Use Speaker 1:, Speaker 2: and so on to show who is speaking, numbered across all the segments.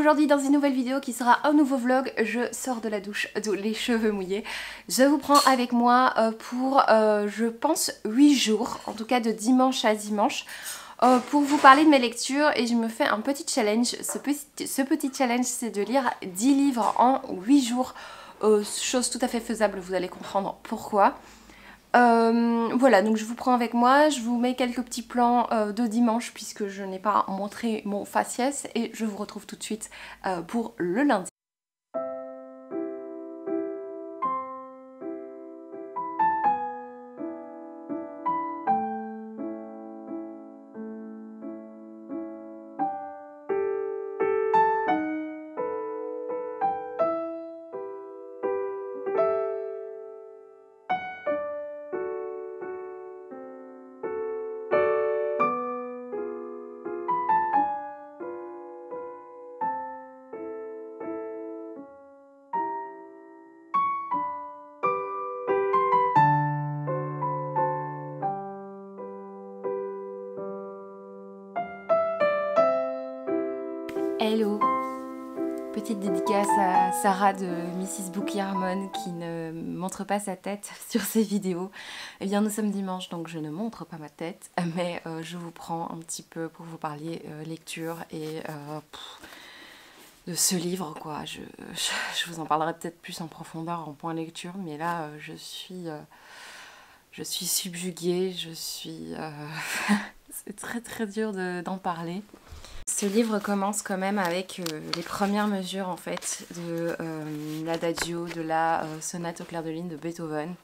Speaker 1: aujourd'hui dans une nouvelle vidéo qui sera un nouveau vlog. Je sors de la douche, les cheveux mouillés. Je vous prends avec moi pour, je pense, 8 jours, en tout cas de dimanche à dimanche, pour vous parler de mes lectures et je me fais un petit challenge. Ce petit challenge, c'est de lire 10 livres en 8 jours, chose tout à fait faisable, vous allez comprendre pourquoi. Voilà, donc je vous prends avec moi, je vous mets quelques petits plans de dimanche puisque je n'ai pas montré mon faciès et je vous retrouve tout de suite pour le lundi. Hello! Petite dédicace à Sarah de Mrs. Bookie Harmon qui ne montre pas sa tête sur ses vidéos. Eh bien nous sommes dimanche donc je ne montre pas ma tête, mais je vous prends un petit peu pour vous parler lecture et de ce livre quoi. Je vous en parlerai peut-être plus en profondeur en point lecture, mais là je suis subjuguée, c'est très dur d'en parler. Ce livre commence quand même avec les premières mesures en fait de l'adagio, de la sonate au clair de lune de Beethoven.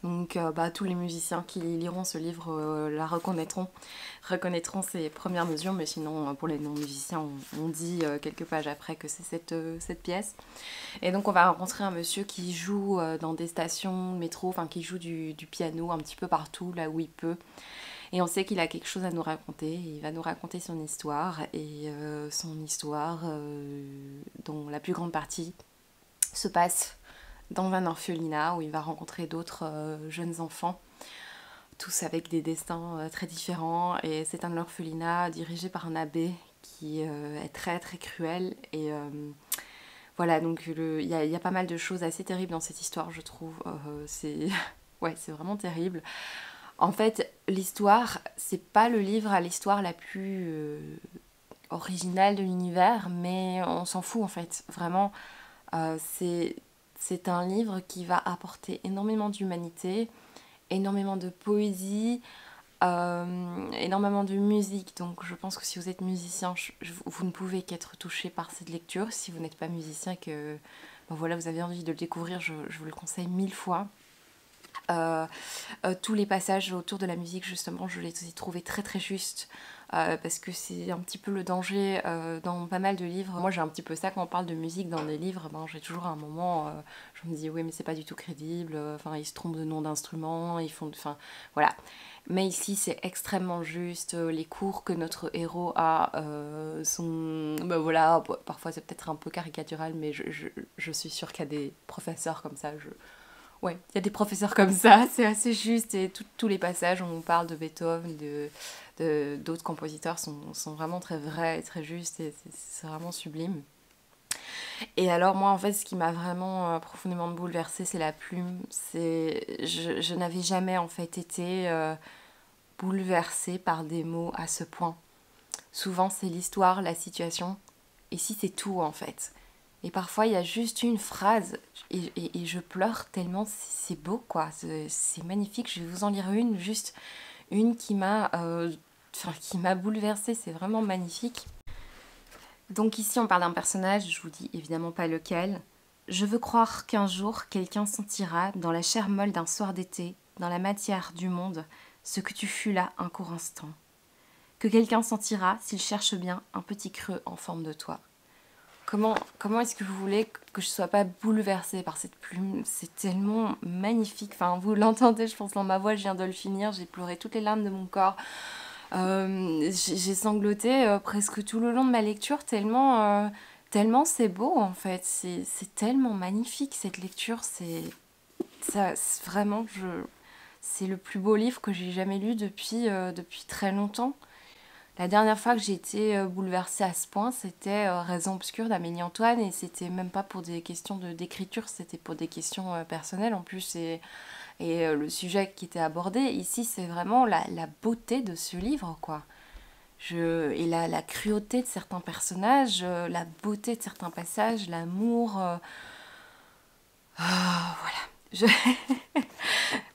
Speaker 1: Donc tous les musiciens qui liront ce livre la reconnaîtront ces premières mesures, mais sinon pour les non-musiciens on dit quelques pages après que c'est cette pièce. Et donc on va rencontrer un monsieur qui joue dans des stations de métro, enfin qui joue du piano un petit peu partout là où il peut. Et on sait qu'il a quelque chose à nous raconter, il va nous raconter son histoire, et dont la plus grande partie se passe dans un orphelinat où il va rencontrer d'autres jeunes enfants, tous avec des destins très différents, et c'est un orphelinat dirigé par un abbé qui est très cruel, et voilà, donc il y a pas mal de choses assez terribles dans cette histoire, je trouve, c'est vraiment terrible. En fait, l'histoire, c'est pas le livre à l'histoire la plus originale de l'univers, mais on s'en fout en fait. Vraiment, c'est un livre qui va apporter énormément d'humanité, énormément de poésie, énormément de musique. Donc je pense que si vous êtes musicien, vous ne pouvez qu'être touché par cette lecture. Si vous n'êtes pas musicien et que voilà, vous avez envie de le découvrir, je vous le conseille 1000 fois. Tous les passages autour de la musique justement je les ai trouvés très justes parce que c'est un petit peu le danger dans pas mal de livres. Moi j'ai un petit peu ça quand on parle de musique dans des livres, j'ai toujours un moment je me dis oui mais c'est pas du tout crédible, enfin ils se trompent de nom d'instrument, voilà. Mais ici c'est extrêmement juste, les cours que notre héros a sont, voilà, parfois c'est peut-être un peu caricatural, mais je suis sûre qu'il y a des professeurs comme ça, ouais, il y a des professeurs comme ça, c'est assez juste, et tous les passages où on parle de Beethoven, d'autres compositeurs sont vraiment très vrais et très justes, et c'est vraiment sublime. Et alors moi en fait ce qui m'a vraiment profondément bouleversée c'est la plume, je n'avais jamais en fait été bouleversée par des mots à ce point. Souvent c'est l'histoire, la situation, et si c'est tout en fait. Et parfois il y a juste une phrase et je pleure tellement c'est beau quoi, c'est magnifique. Je vais vous en lire juste une qui m'a bouleversée, c'est vraiment magnifique. Donc ici on parle d'un personnage, je vous dis évidemment pas lequel. Je veux croire qu'un jour quelqu'un sentira dans la chair molle d'un soir d'été, dans la matière du monde, ce que tu fus là un court instant. Que quelqu'un sentira, s'il cherche bien, un petit creux en forme de toi. Comment est-ce que vous voulez que je ne sois pas bouleversée par cette plume? C'est tellement magnifique. Enfin, vous l'entendez, je pense, dans ma voix, je viens de le finir. J'ai pleuré toutes les larmes de mon corps. J'ai sangloté presque tout le long de ma lecture, tellement c'est beau, en fait. C'est tellement magnifique, cette lecture. Vraiment, c'est le plus beau livre que j'ai jamais lu depuis très longtemps. La dernière fois que j'ai été bouleversée à ce point, c'était Raison obscure d'Amélie Antoine, et c'était même pas pour des questions d'écriture, c'était pour des questions personnelles en plus, et le sujet qui était abordé. Ici, c'est vraiment la beauté de ce livre, quoi. Et la cruauté de certains personnages, la beauté de certains passages, l'amour. Voilà.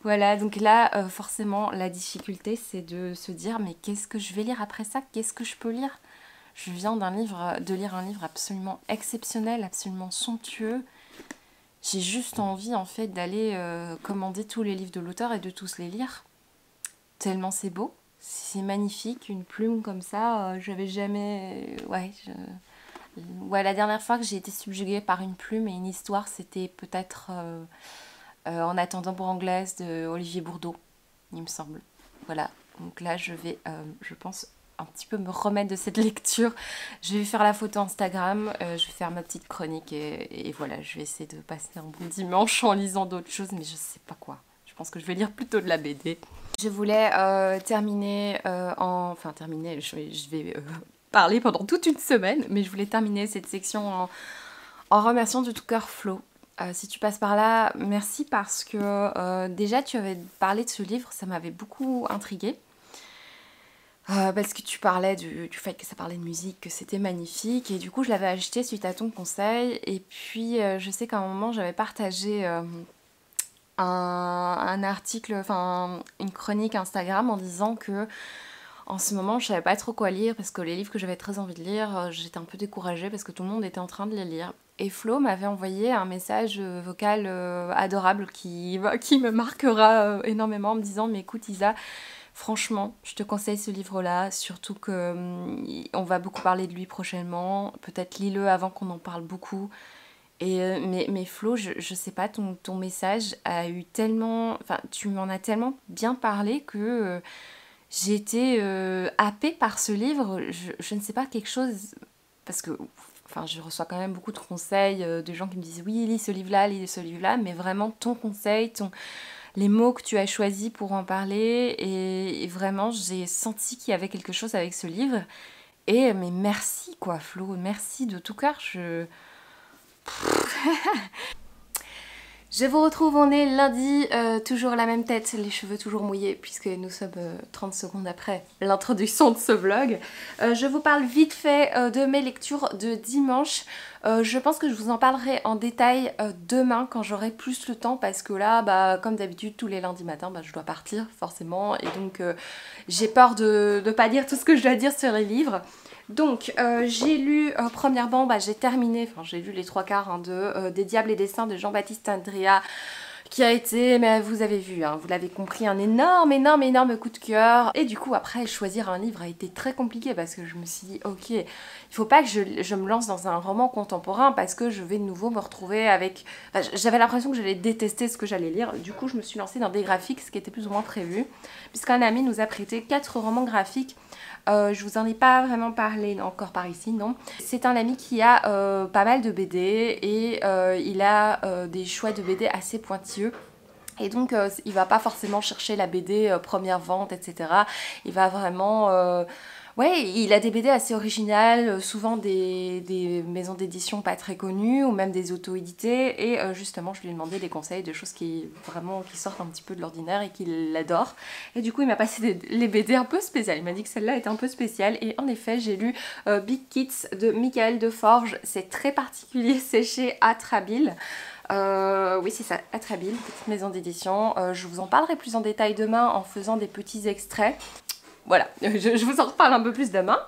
Speaker 1: Voilà, donc là, forcément, la difficulté, c'est de se dire, mais qu'est-ce que je vais lire après ça? Qu'est-ce que je peux lire? Je viens de lire un livre absolument exceptionnel, absolument somptueux. J'ai juste envie, en fait, d'aller commander tous les livres de l'auteur et de tous les lire. Tellement c'est beau, c'est magnifique, une plume comme ça, j'avais jamais... Ouais, la dernière fois que j'ai été subjuguée par une plume et une histoire, c'était peut-être En attendant pour Anglaise de Olivier Bourdeau, il me semble. Voilà, donc là je vais, je pense, un petit peu me remettre de cette lecture. Je vais faire la photo Instagram, je vais faire ma petite chronique et voilà, je vais essayer de passer un bon dimanche en lisant d'autres choses, mais je sais pas quoi. Je pense que je vais lire plutôt de la BD. Je voulais terminer je vais parler pendant toute une semaine, mais je voulais terminer cette section en remerciant de tout cœur Flo. Si tu passes par là, merci parce que déjà tu avais parlé de ce livre, ça m'avait beaucoup intriguée. Parce que tu parlais du fait que ça parlait de musique, que c'était magnifique, et du coup je l'avais acheté suite à ton conseil. Et puis je sais qu'à un moment j'avais partagé un article, enfin une chronique Instagram en disant que en ce moment je savais pas trop quoi lire parce que les livres que j'avais très envie de lire, j'étais un peu découragée parce que tout le monde était en train de les lire. Et Flo m'avait envoyé un message vocal adorable qui me marquera énormément en me disant, mais écoute Isa, franchement, je te conseille ce livre-là, surtout que on va beaucoup parler de lui prochainement, peut-être lis-le avant qu'on en parle beaucoup. Et mais Flo, je sais pas, ton message a eu tellement... Enfin, tu m'en as tellement bien parlé que j'ai été happée par ce livre. Je ne sais pas, quelque chose... Parce que enfin, je reçois quand même beaucoup de conseils de gens qui me disent oui, lis ce livre-là, mais vraiment ton conseil, les mots que tu as choisis pour en parler, et vraiment j'ai senti qu'il y avait quelque chose avec ce livre. Et mais merci quoi Flo, merci de tout cœur. Je vous retrouve, on est lundi, toujours la même tête, les cheveux toujours mouillés puisque nous sommes 30 secondes après l'introduction de ce vlog. Je vous parle vite fait de mes lectures de dimanche. Je pense que je vous en parlerai en détail demain quand j'aurai plus le temps, parce que là, bah, comme d'habitude, tous les lundis matins, bah, je dois partir forcément, et donc j'ai peur de ne pas dire tout ce que je dois dire sur les livres. Donc j'ai lu, premièrement, bah, j'ai terminé, enfin j'ai lu les trois quarts de Des Diables et des Saints de Jean-Baptiste Indria, qui a été, mais vous avez vu, hein, vous l'avez compris, un énorme coup de cœur. Et du coup après, choisir un livre a été très compliqué parce que je me suis dit, ok, il faut pas que je me lance dans un roman contemporain parce que je vais de nouveau me retrouver avec... Enfin, j'avais l'impression que j'allais détester ce que j'allais lire. Du coup je me suis lancée dans des graphiques, ce qui était plus ou moins prévu, puisqu'un ami nous a prêté 4 romans graphiques. Je vous en ai pas vraiment parlé encore par ici, non. C'est un ami qui a pas mal de BD et il a des choix de BD assez pointilleux. Et donc il va pas forcément chercher la BD première vente, etc. Il va vraiment... Ouais, il a des BD assez originales, souvent des maisons d'édition pas très connues ou même des auto-édités, et justement je lui ai demandé des conseils de choses qui sortent un petit peu de l'ordinaire et qu'il adore. Et du coup il m'a passé les BD un peu spéciales, il m'a dit que celle-là était un peu spéciale, et en effet j'ai lu Big Kids de Michael Deforge. C'est très particulier, c'est chez Atrabile. Oui c'est ça, Atrabile, petite maison d'édition. Je vous en parlerai plus en détail demain en faisant des petits extraits. Voilà, je vous en reparle un peu plus demain.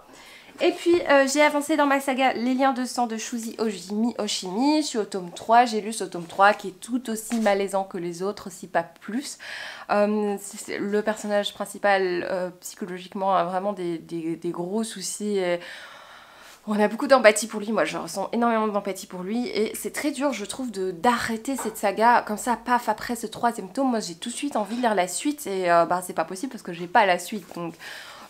Speaker 1: Et puis j'ai avancé dans ma saga Les Liens de Sang de Shuzi Oshimi. Je suis au tome 3, j'ai lu ce tome 3 qui est tout aussi malaisant que les autres, si pas plus. Le personnage principal psychologiquement a vraiment des gros soucis. On a beaucoup d'empathie pour lui, moi je ressens énormément d'empathie pour lui, et c'est très dur je trouve d'arrêter cette saga comme ça, paf, après ce 3e tome. Moi j'ai tout de suite envie de lire la suite, et bah c'est pas possible parce que j'ai pas la suite. Donc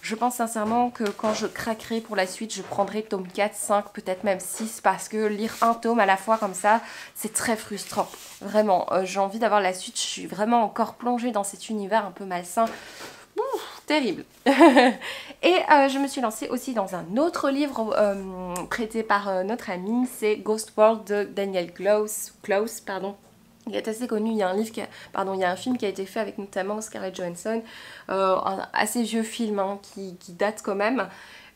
Speaker 1: je pense sincèrement que quand je craquerai pour la suite, je prendrai tome 4, 5, peut-être même 6, parce que lire un tome à la fois comme ça, c'est très frustrant. Vraiment, j'ai envie d'avoir la suite, je suis vraiment encore plongée dans cet univers un peu malsain. Ouf, terrible. Et je me suis lancée aussi dans un autre livre prêté par notre ami, c'est Ghost World de Daniel Close, pardon. Il est assez connu, il y a un film qui a été fait avec notamment Scarlett Johansson, un assez vieux film hein, qui date quand même.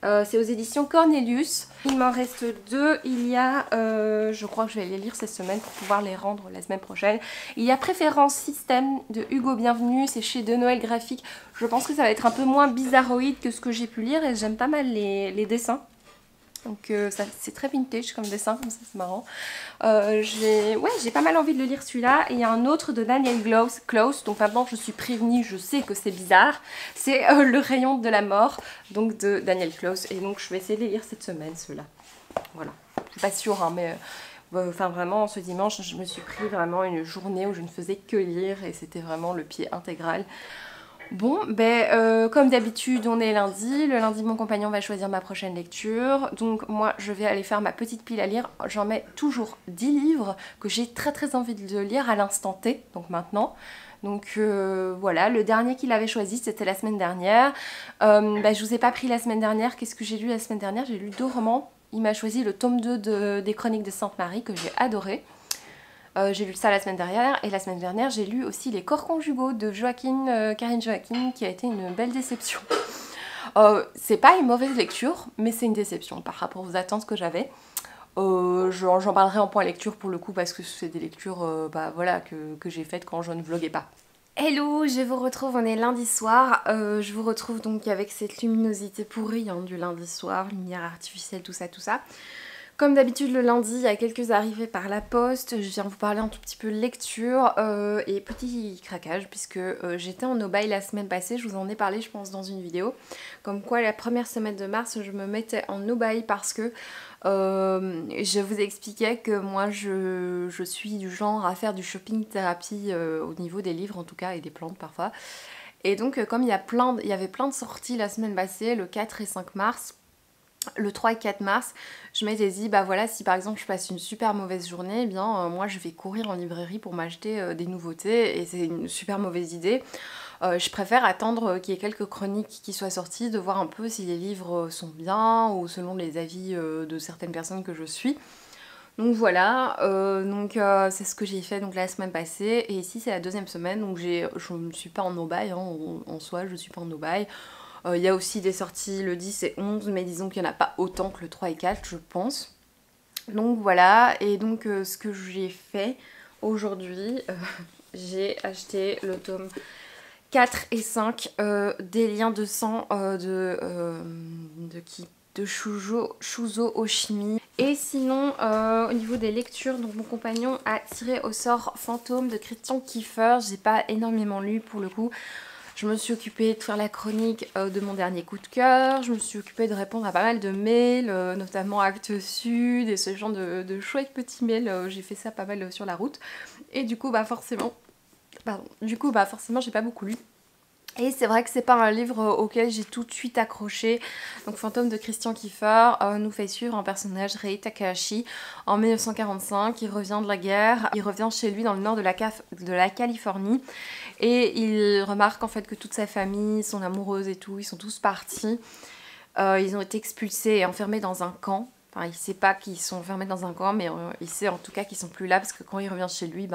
Speaker 1: C'est aux éditions Cornelius. Il m'en reste 2. Il y a, je crois que je vais les lire cette semaine pour pouvoir les rendre la semaine prochaine. Il y a Préférence Système de Hugo Bienvenu, c'est chez De Noël Graphique. Je pense que ça va être un peu moins bizarroïde que ce que j'ai pu lire et j'aime pas mal les dessins. Donc c'est très vintage comme dessin, comme ça c'est marrant. J'ai pas mal envie de le lire celui-là. Et il y a un autre de Daniel Close, donc maintenant je suis prévenue, je sais que c'est bizarre. C'est Le Rayon de la Mort, donc de Daniel Close. Et donc je vais essayer de les lire cette semaine, ceux-là. Voilà, je suis pas sûre, hein, mais enfin vraiment ce dimanche je me suis pris vraiment une journée où je ne faisais que lire et c'était vraiment le pied intégral. Bon, comme d'habitude, on est lundi. Le lundi, mon compagnon va choisir ma prochaine lecture. Donc moi, je vais aller faire ma petite pile à lire. J'en mets toujours 10 livres que j'ai très envie de lire à l'instant T, donc maintenant. Donc voilà, le dernier qu'il avait choisi, c'était la semaine dernière. Je vous ai pas pris la semaine dernière. Qu'est-ce que j'ai lu la semaine dernière? J'ai lu 2 romans. Il m'a choisi le tome 2 des Chroniques de Sainte-Marie, que j'ai adoré. J'ai lu ça la semaine dernière et la semaine dernière j'ai lu aussi Les Corps Conjugaux de Karine Joachim qui a été une belle déception. C'est pas une mauvaise lecture mais c'est une déception par rapport aux attentes que j'avais. J'en parlerai en point lecture pour le coup parce que c'est des lectures voilà, que j'ai faites quand je ne vloguais pas. Hello, je vous retrouve, on est lundi soir, je vous retrouve donc avec cette luminosité pourrie hein, du lundi soir, lumière artificielle, tout ça. Comme d'habitude le lundi, il y a quelques arrivées par la poste, je viens vous parler un tout petit peu lecture et petit craquage puisque j'étais en no-buy la semaine passée, je vous en ai parlé je pense dans une vidéo. Comme quoi la première semaine de mars je me mettais en no-buy parce que je vous expliquais que moi je suis du genre à faire du shopping thérapie au niveau des livres en tout cas et des plantes parfois. Et donc comme il y avait plein de sorties la semaine passée, le 4 et 5 mars, le 3 et 4 mars, je m'étais dit, bah voilà, si par exemple je passe une super mauvaise journée, eh bien moi je vais courir en librairie pour m'acheter des nouveautés et c'est une super mauvaise idée. Je préfère attendre qu'il y ait quelques chroniques qui soient sorties, de voir un peu si les livres sont bien ou selon les avis de certaines personnes que je suis. Donc voilà, c'est ce que j'ai fait donc la semaine passée et ici c'est la 2e semaine donc je ne suis pas en no-buy hein, en soi, je ne suis pas en no-buy. Il y a aussi des sorties le 10 et 11 mais disons qu'il n'y en a pas autant que le 3 et 4 je pense. Donc voilà, et donc ce que j'ai fait aujourd'hui, j'ai acheté le tome 4 et 5 des liens de sang de Shuzo Oshimi. Et sinon au niveau des lectures, donc mon compagnon a tiré au sort Fantôme de Christian Kiefer. J'ai pas énormément lu pour le coup. Je me suis occupée de faire la chronique de mon dernier coup de cœur, je me suis occupée de répondre à pas mal de mails, notamment Actes Sud et ce genre de chouettes petits mails, j'ai fait ça pas mal sur la route. Et du coup forcément j'ai pas beaucoup lu. Et c'est vrai que c'est pas un livre auquel j'ai tout de suite accroché. Donc Fantôme de Christian Kiefer nous fait suivre un personnage, Rei Takahashi, en 1945. Il revient de la guerre, il revient chez lui dans le nord de la Californie. Et il remarque en fait que toute sa famille, son amoureuse et tout, ils sont tous partis. Ils ont été expulsés et enfermés dans un camp. Enfin, il sait pas qu'ils sont enfermés dans un camp, mais il sait en tout cas qu'ils sont plus là parce que quand il revient chez lui,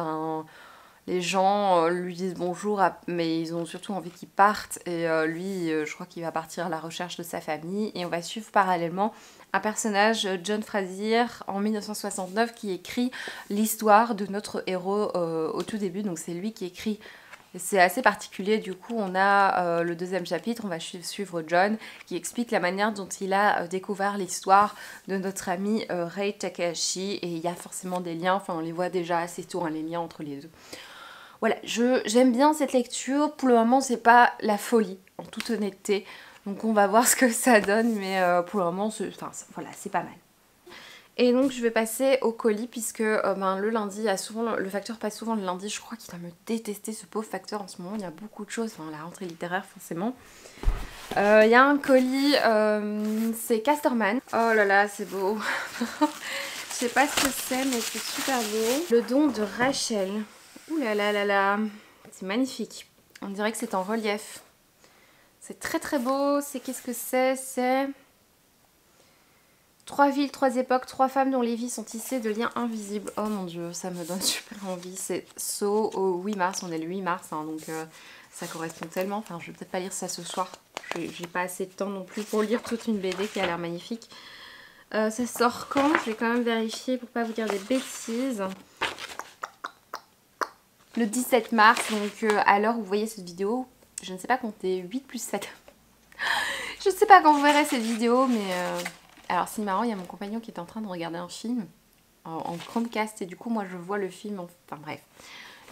Speaker 1: les gens lui disent bonjour, mais ils ont surtout envie qu'il parte. Et lui, je crois qu'il va partir à la recherche de sa famille. Et on va suivre parallèlement un personnage, John Frazier, en 1969, qui écrit l'histoire de notre héros au tout début. Donc c'est lui qui écrit. C'est assez particulier, du coup on a le 2e chapitre, on va suivre John qui explique la manière dont il a découvert l'histoire de notre ami Rei Takahashi et il y a forcément des liens, enfin on les voit déjà assez tôt, hein, les liens entre les deux. Voilà, j'aime bien cette lecture, pour le moment c'est pas la folie, en toute honnêteté, donc on va voir ce que ça donne, mais pour le moment voilà, c'est pas mal. Et donc je vais passer au colis puisque le lundi, le facteur passe souvent le lundi. Je crois qu'il va me détester ce pauvre facteur en ce moment. Il y a beaucoup de choses, enfin la rentrée littéraire forcément. Il y a un colis, c'est Casterman. Oh là là, c'est beau. Je sais pas ce que c'est mais c'est super beau. Le don de Rachel. Ouh là là là là. C'est magnifique. On dirait que c'est en relief. C'est très très beau. C'est qu'est-ce que c'est? C'est 3 villes, 3 époques, 3 femmes dont les vies sont tissées de liens invisibles. Oh mon dieu, ça me donne super envie. C'est So au 8 mars, on est le 8 mars, hein, donc ça correspond tellement. Enfin, je vais peut-être pas lire ça ce soir. J'ai pas assez de temps non plus pour lire toute une BD qui a l'air magnifique. Ça sort quand? Je vais quand même vérifier pour pas vous dire des bêtises. Le 17 mars, donc à l'heure où vous voyez cette vidéo, je ne sais pas compter, 8 plus 7. Je ne sais pas quand vous verrez cette vidéo, mais... Alors c'est marrant, il y a mon compagnon qui est en train de regarder un film en Chromecast et du coup moi je vois le film, enfin bref.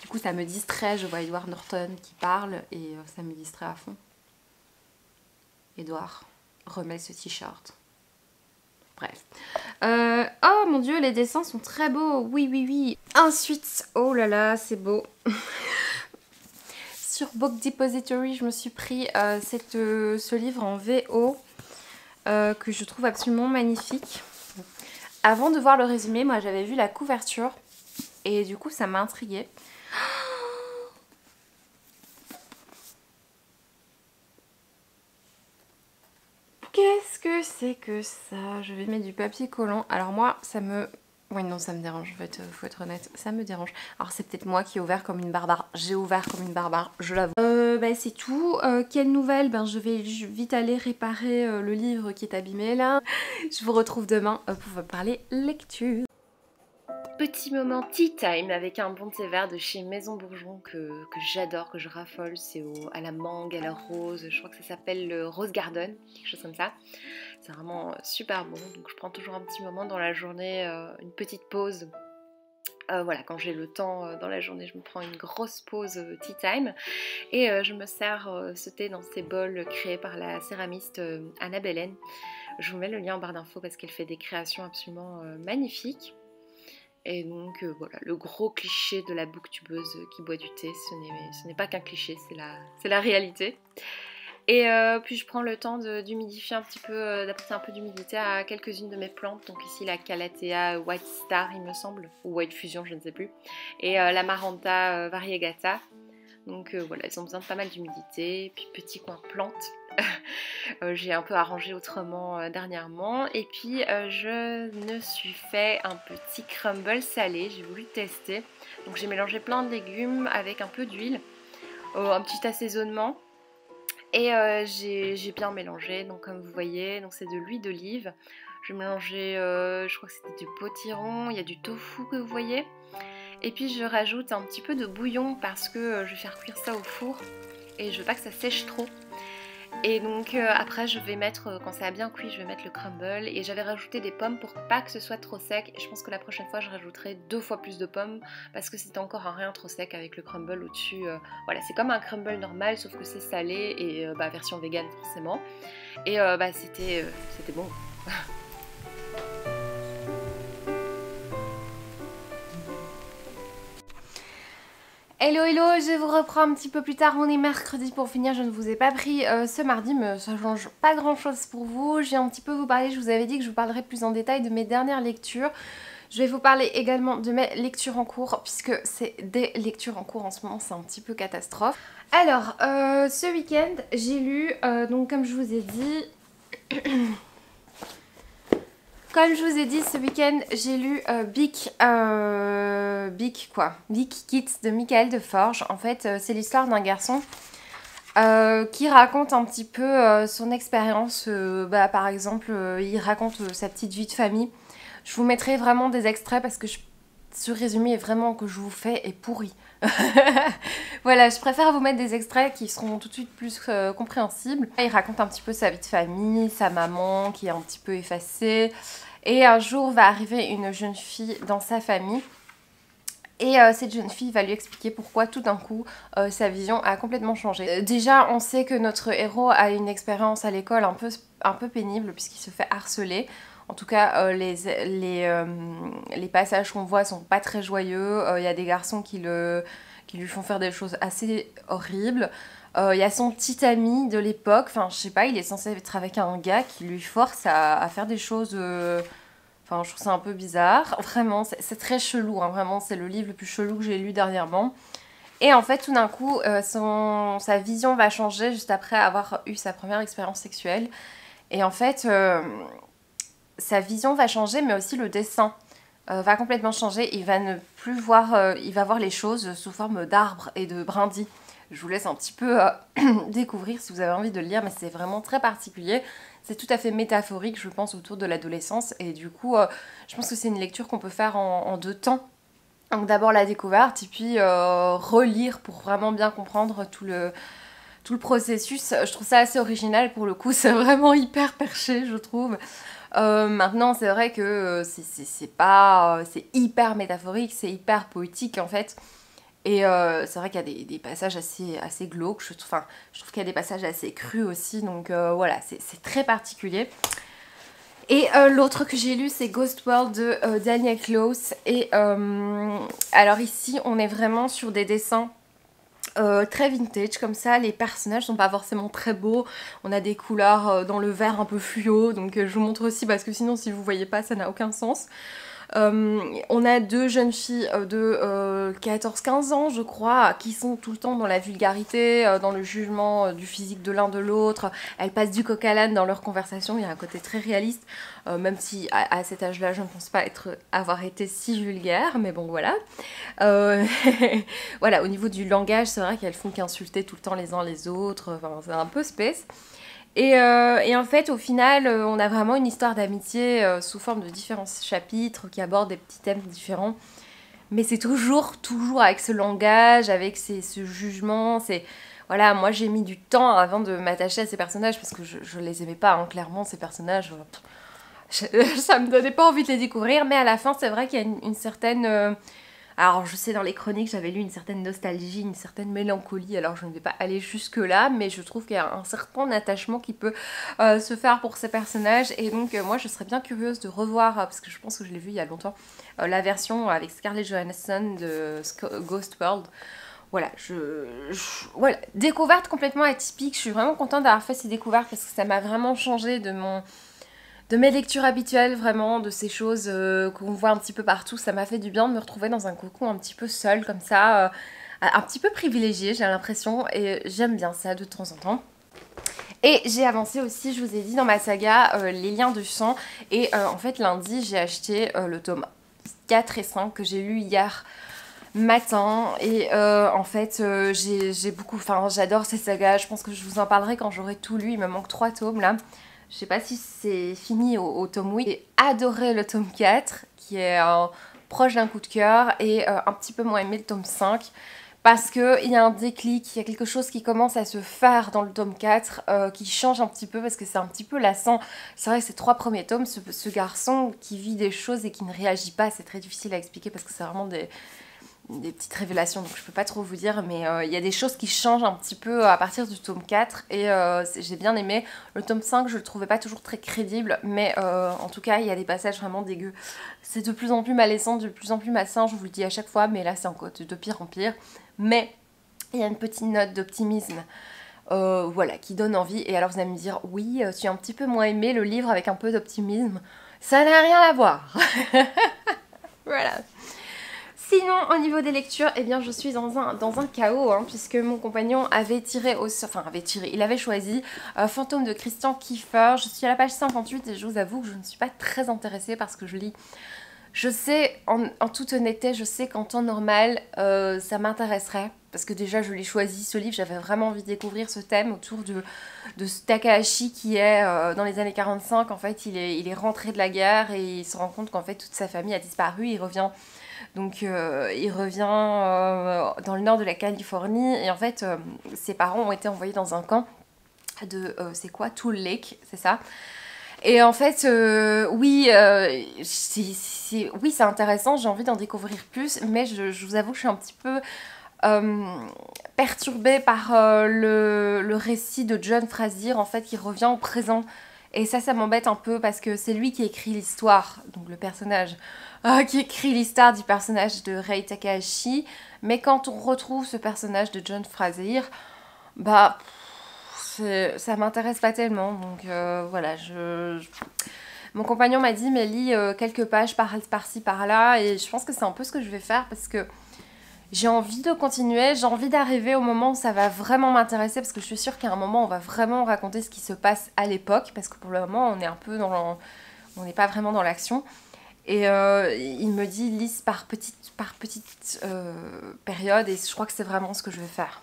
Speaker 1: Du coup ça me distrait, je vois Edward Norton qui parle et ça me distrait à fond. Edward, remets ce t-shirt. Bref. Oh mon dieu, les dessins sont très beaux, oui oui oui. Ensuite, oh là là, c'est beau. Sur Book Depository, je me suis pris ce livre en VO. Que je trouve absolument magnifique. Avant de voir le résumé, moi j'avais vu la couverture et du coup ça m'a intriguée. Qu'est-ce que c'est que ça? Je vais mettre du papier collant. Alors moi ça me... Oui non ça me dérange, faut être honnête, ça me dérange. Alors c'est peut-être moi qui ai ouvert comme une barbare, j'ai ouvert comme une barbare, je l'avoue. Bah, c'est tout. Quelle nouvelle? Ben, je vais vite aller réparer le livre qui est abîmé là. Je vous retrouve demain pour vous parler lecture. Petit moment tea time avec un bon thé vert de chez Maison Bourgeon que j'adore, que je raffole. C'est à la mangue, à la rose, je crois que ça s'appelle le Rose Garden, quelque chose comme ça. C'est vraiment super bon, donc je prends toujours un petit moment dans la journée, une petite pause. Voilà, quand j'ai le temps dans la journée, je me prends une grosse pause tea time et je me sers ce thé dans ces bols créés par la céramiste Anna Belen. Je vous mets le lien en barre d'infos parce qu'elle fait des créations absolument magnifiques. Et donc voilà, le gros cliché de la booktubeuse qui boit du thé, ce n'est pas qu'un cliché, c'est la réalité. Et puis je prends le temps d'humidifier un petit peu, d'apporter un peu d'humidité à quelques-unes de mes plantes. Donc ici la Calathea White Star il me semble, ou White Fusion je ne sais plus. Et la Maranta Variegata. Donc voilà, ils ont besoin de pas mal d'humidité. Puis petit coin plante. J'ai un peu arrangé autrement dernièrement. Et puis je me suis fait un petit crumble salé, j'ai voulu tester. Donc j'ai mélangé plein de légumes avec un peu d'huile, un petit assaisonnement. Et j'ai bien mélangé, donc comme vous voyez, donc c'est de l'huile d'olive. Je vais mélanger, je crois que c'était du potiron, il y a du tofu que vous voyez. Et puis je rajoute un petit peu de bouillon parce que je vais faire cuire ça au four et je veux pas que ça sèche trop. Et donc après je vais mettre, quand ça a bien cuit, je vais mettre le crumble. Et j'avais rajouté des pommes pour pas que ce soit trop sec. Et je pense que la prochaine fois je rajouterai 2 fois plus de pommes parce que c'était encore un rien trop sec avec le crumble au-dessus. Voilà, c'est comme un crumble normal sauf que c'est salé et version vegan forcément. Et c'était bon. Hello hello, je vous reprends un petit peu plus tard, on est mercredi pour finir, je ne vous ai pas pris ce mardi mais ça change pas grand chose pour vous. Je viens un petit peu vous parler, je vous avais dit que je vous parlerai plus en détail de mes dernières lectures. Je vais vous parler également de mes lectures en cours puisque c'est des lectures en cours en ce moment, c'est un petit peu catastrophe. Alors, ce week-end j'ai lu, donc comme je vous ai dit... Comme je vous ai dit, ce week-end, j'ai lu Big Kids de Michael Deforge. En fait, c'est l'histoire d'un garçon qui raconte un petit peu son expérience. Par exemple, il raconte sa petite vie de famille. Je vous mettrai vraiment des extraits parce que ce résumé est vraiment que je vous fais est pourri. Voilà, je préfère vous mettre des extraits qui seront tout de suite plus compréhensibles. Il raconte un petit peu sa vie de famille, sa maman qui est un petit peu effacée. Et un jour va arriver une jeune fille dans sa famille. Et cette jeune fille va lui expliquer pourquoi tout d'un coup sa vision a complètement changé. Déjà on sait que notre héros a une expérience à l'école un peu pénible puisqu'il se fait harceler. En tout cas les passages qu'on voit sont pas très joyeux. Il y a des garçons qui lui font faire des choses assez horribles. Il y a son petit ami de l'époque, enfin je sais pas, il est censé être avec un gars qui lui force à faire des choses... Enfin, je trouve ça un peu bizarre. Vraiment, c'est très chelou, hein, vraiment, c'est le livre le plus chelou que j'ai lu dernièrement. Et en fait, tout d'un coup, sa vision va changer juste après avoir eu sa première expérience sexuelle. Et en fait, sa vision va changer, mais aussi le dessin va complètement changer. Il va ne plus voir, il va voir les choses sous forme d'arbres et de brindilles. Je vous laisse un petit peu découvrir si vous avez envie de le lire, mais c'est vraiment très particulier. C'est tout à fait métaphorique, je pense, autour de l'adolescence. Et du coup, je pense que c'est une lecture qu'on peut faire en 2 temps. Donc d'abord la découverte, et puis relire pour vraiment bien comprendre tout le processus. Je trouve ça assez original pour le coup, c'est vraiment hyper perché, je trouve. Maintenant, c'est vrai que c'est hyper métaphorique, c'est hyper poétique en fait. Et c'est vrai qu'il y a des passages assez glauques, je trouve qu'il y a des passages assez crus aussi, donc voilà, c'est très particulier. Et l'autre que j'ai lu, c'est Ghost World de Daniel Close. Et alors ici, on est vraiment sur des dessins très vintage comme ça. Les personnages sont pas forcément très beaux. On a des couleurs dans le vert un peu fluo, donc je vous montre aussi parce que sinon, si vous voyez pas, ça n'a aucun sens. On a 2 jeunes filles de 14-15 ans je crois qui sont tout le temps dans la vulgarité, dans le jugement du physique de l'un de l'autre. Elles passent du coq à l'âne dans leur conversation, il y a un côté très réaliste, même si à cet âge là je ne pense pas avoir été si vulgaire, mais bon voilà. Voilà, au niveau du langage c'est vrai qu'elles font qu'insulter tout le temps les uns les autres, enfin, c'est un peu space. Et en fait, au final, on a vraiment une histoire d'amitié sous forme de différents chapitres qui abordent des petits thèmes différents. Mais c'est toujours avec ce langage, avec ce jugement. Voilà, moi j'ai mis du temps avant de m'attacher à ces personnages parce que je les aimais pas, hein, clairement, ces personnages. Ça me donnait pas envie de les découvrir, mais à la fin, c'est vrai qu'il y a une certaine... Alors je sais dans les chroniques j'avais lu une certaine nostalgie, une certaine mélancolie, alors je ne vais pas aller jusque là, mais je trouve qu'il y a un certain attachement qui peut se faire pour ces personnages, et donc moi je serais bien curieuse de revoir, parce que je pense que je l'ai vu il y a longtemps, la version avec Scarlett Johansson de Ghost World. Voilà, voilà, découverte complètement atypique, je suis vraiment contente d'avoir fait ces découvertes parce que ça m'a vraiment changé de mes lectures habituelles, vraiment, de ces choses qu'on voit un petit peu partout. Ça m'a fait du bien de me retrouver dans un cocon un petit peu seul, comme ça, un petit peu privilégié, j'ai l'impression, et j'aime bien ça de temps en temps. Et j'ai avancé aussi, je vous ai dit, dans ma saga Les Liens du Sang, et en fait, lundi, j'ai acheté le tome 4 et 5 que j'ai lu hier matin, et en fait, j'ai beaucoup, j'adore ces sagas, je pense que je vous en parlerai quand j'aurai tout lu, il me manque 3 tomes, là. Je sais pas si c'est fini au tome 8. J'ai adoré le tome 4, qui est proche d'un coup de cœur, et un petit peu moins aimé le tome 5, parce qu'il y a un déclic, il y a quelque chose qui commence à se faire dans le tome 4, qui change un petit peu, parce que c'est un petit peu lassant. C'est vrai que ces 3 premiers tomes, ce garçon qui vit des choses et qui ne réagit pas, c'est très difficile à expliquer, parce que c'est vraiment des petites révélations, donc je peux pas trop vous dire, mais il y a des choses qui changent un petit peu à partir du tome 4, et j'ai bien aimé. Le tome 5, je le trouvais pas toujours très crédible, mais en tout cas, il y a des passages vraiment dégueux. C'est de plus en plus malaisant, de plus en plus malsain, je vous le dis à chaque fois, mais là, c'est encore de pire en pire. Mais il y a une petite note d'optimisme, voilà, qui donne envie. Et alors, vous allez me dire, oui, tu as un petit peu moins aimé le livre avec un peu d'optimisme. Ça n'a rien à voir. Voilà. Sinon, au niveau des lectures, eh bien, je suis dans un chaos, hein, puisque mon compagnon avait tiré il avait choisi Fantôme de Christian Kiefer. Je suis à la page 58 et je vous avoue que je ne suis pas très intéressée parce que je lis. Je sais, en toute honnêteté, je sais qu'en temps normal, ça m'intéresserait. Parce que déjà, je l'ai choisi, ce livre, j'avais vraiment envie de découvrir ce thème autour de Takahashi qui est dans les années 45. En fait, il est rentré de la guerre et il se rend compte qu'en fait, toute sa famille a disparu. Il revient... Donc il revient dans le nord de la Californie et en fait ses parents ont été envoyés dans un camp de, c'est quoi, Tule Lake, c'est ça. Et en fait, oui, oui c'est intéressant, j'ai envie d'en découvrir plus, mais je vous avoue que je suis un petit peu perturbée par le récit de John Fraser, en fait, qui revient au présent. Et ça m'embête un peu parce que c'est lui qui écrit l'histoire, donc le personnage, qui écrit l'histoire du personnage de Rei Takahashi. Mais quand on retrouve ce personnage de John Fraser, bah, ça m'intéresse pas tellement. Donc voilà, mon compagnon m'a dit, mais lis quelques pages par-ci, par-là. Et je pense que c'est un peu ce que je vais faire parce que j'ai envie de continuer, j'ai envie d'arriver au moment où ça va vraiment m'intéresser parce que je suis sûre qu'à un moment on va vraiment raconter ce qui se passe à l'époque parce que pour le moment on est un peu dans on n'est pas vraiment dans l'action. Et il me dit lise par petite période et je crois que c'est vraiment ce que je vais faire.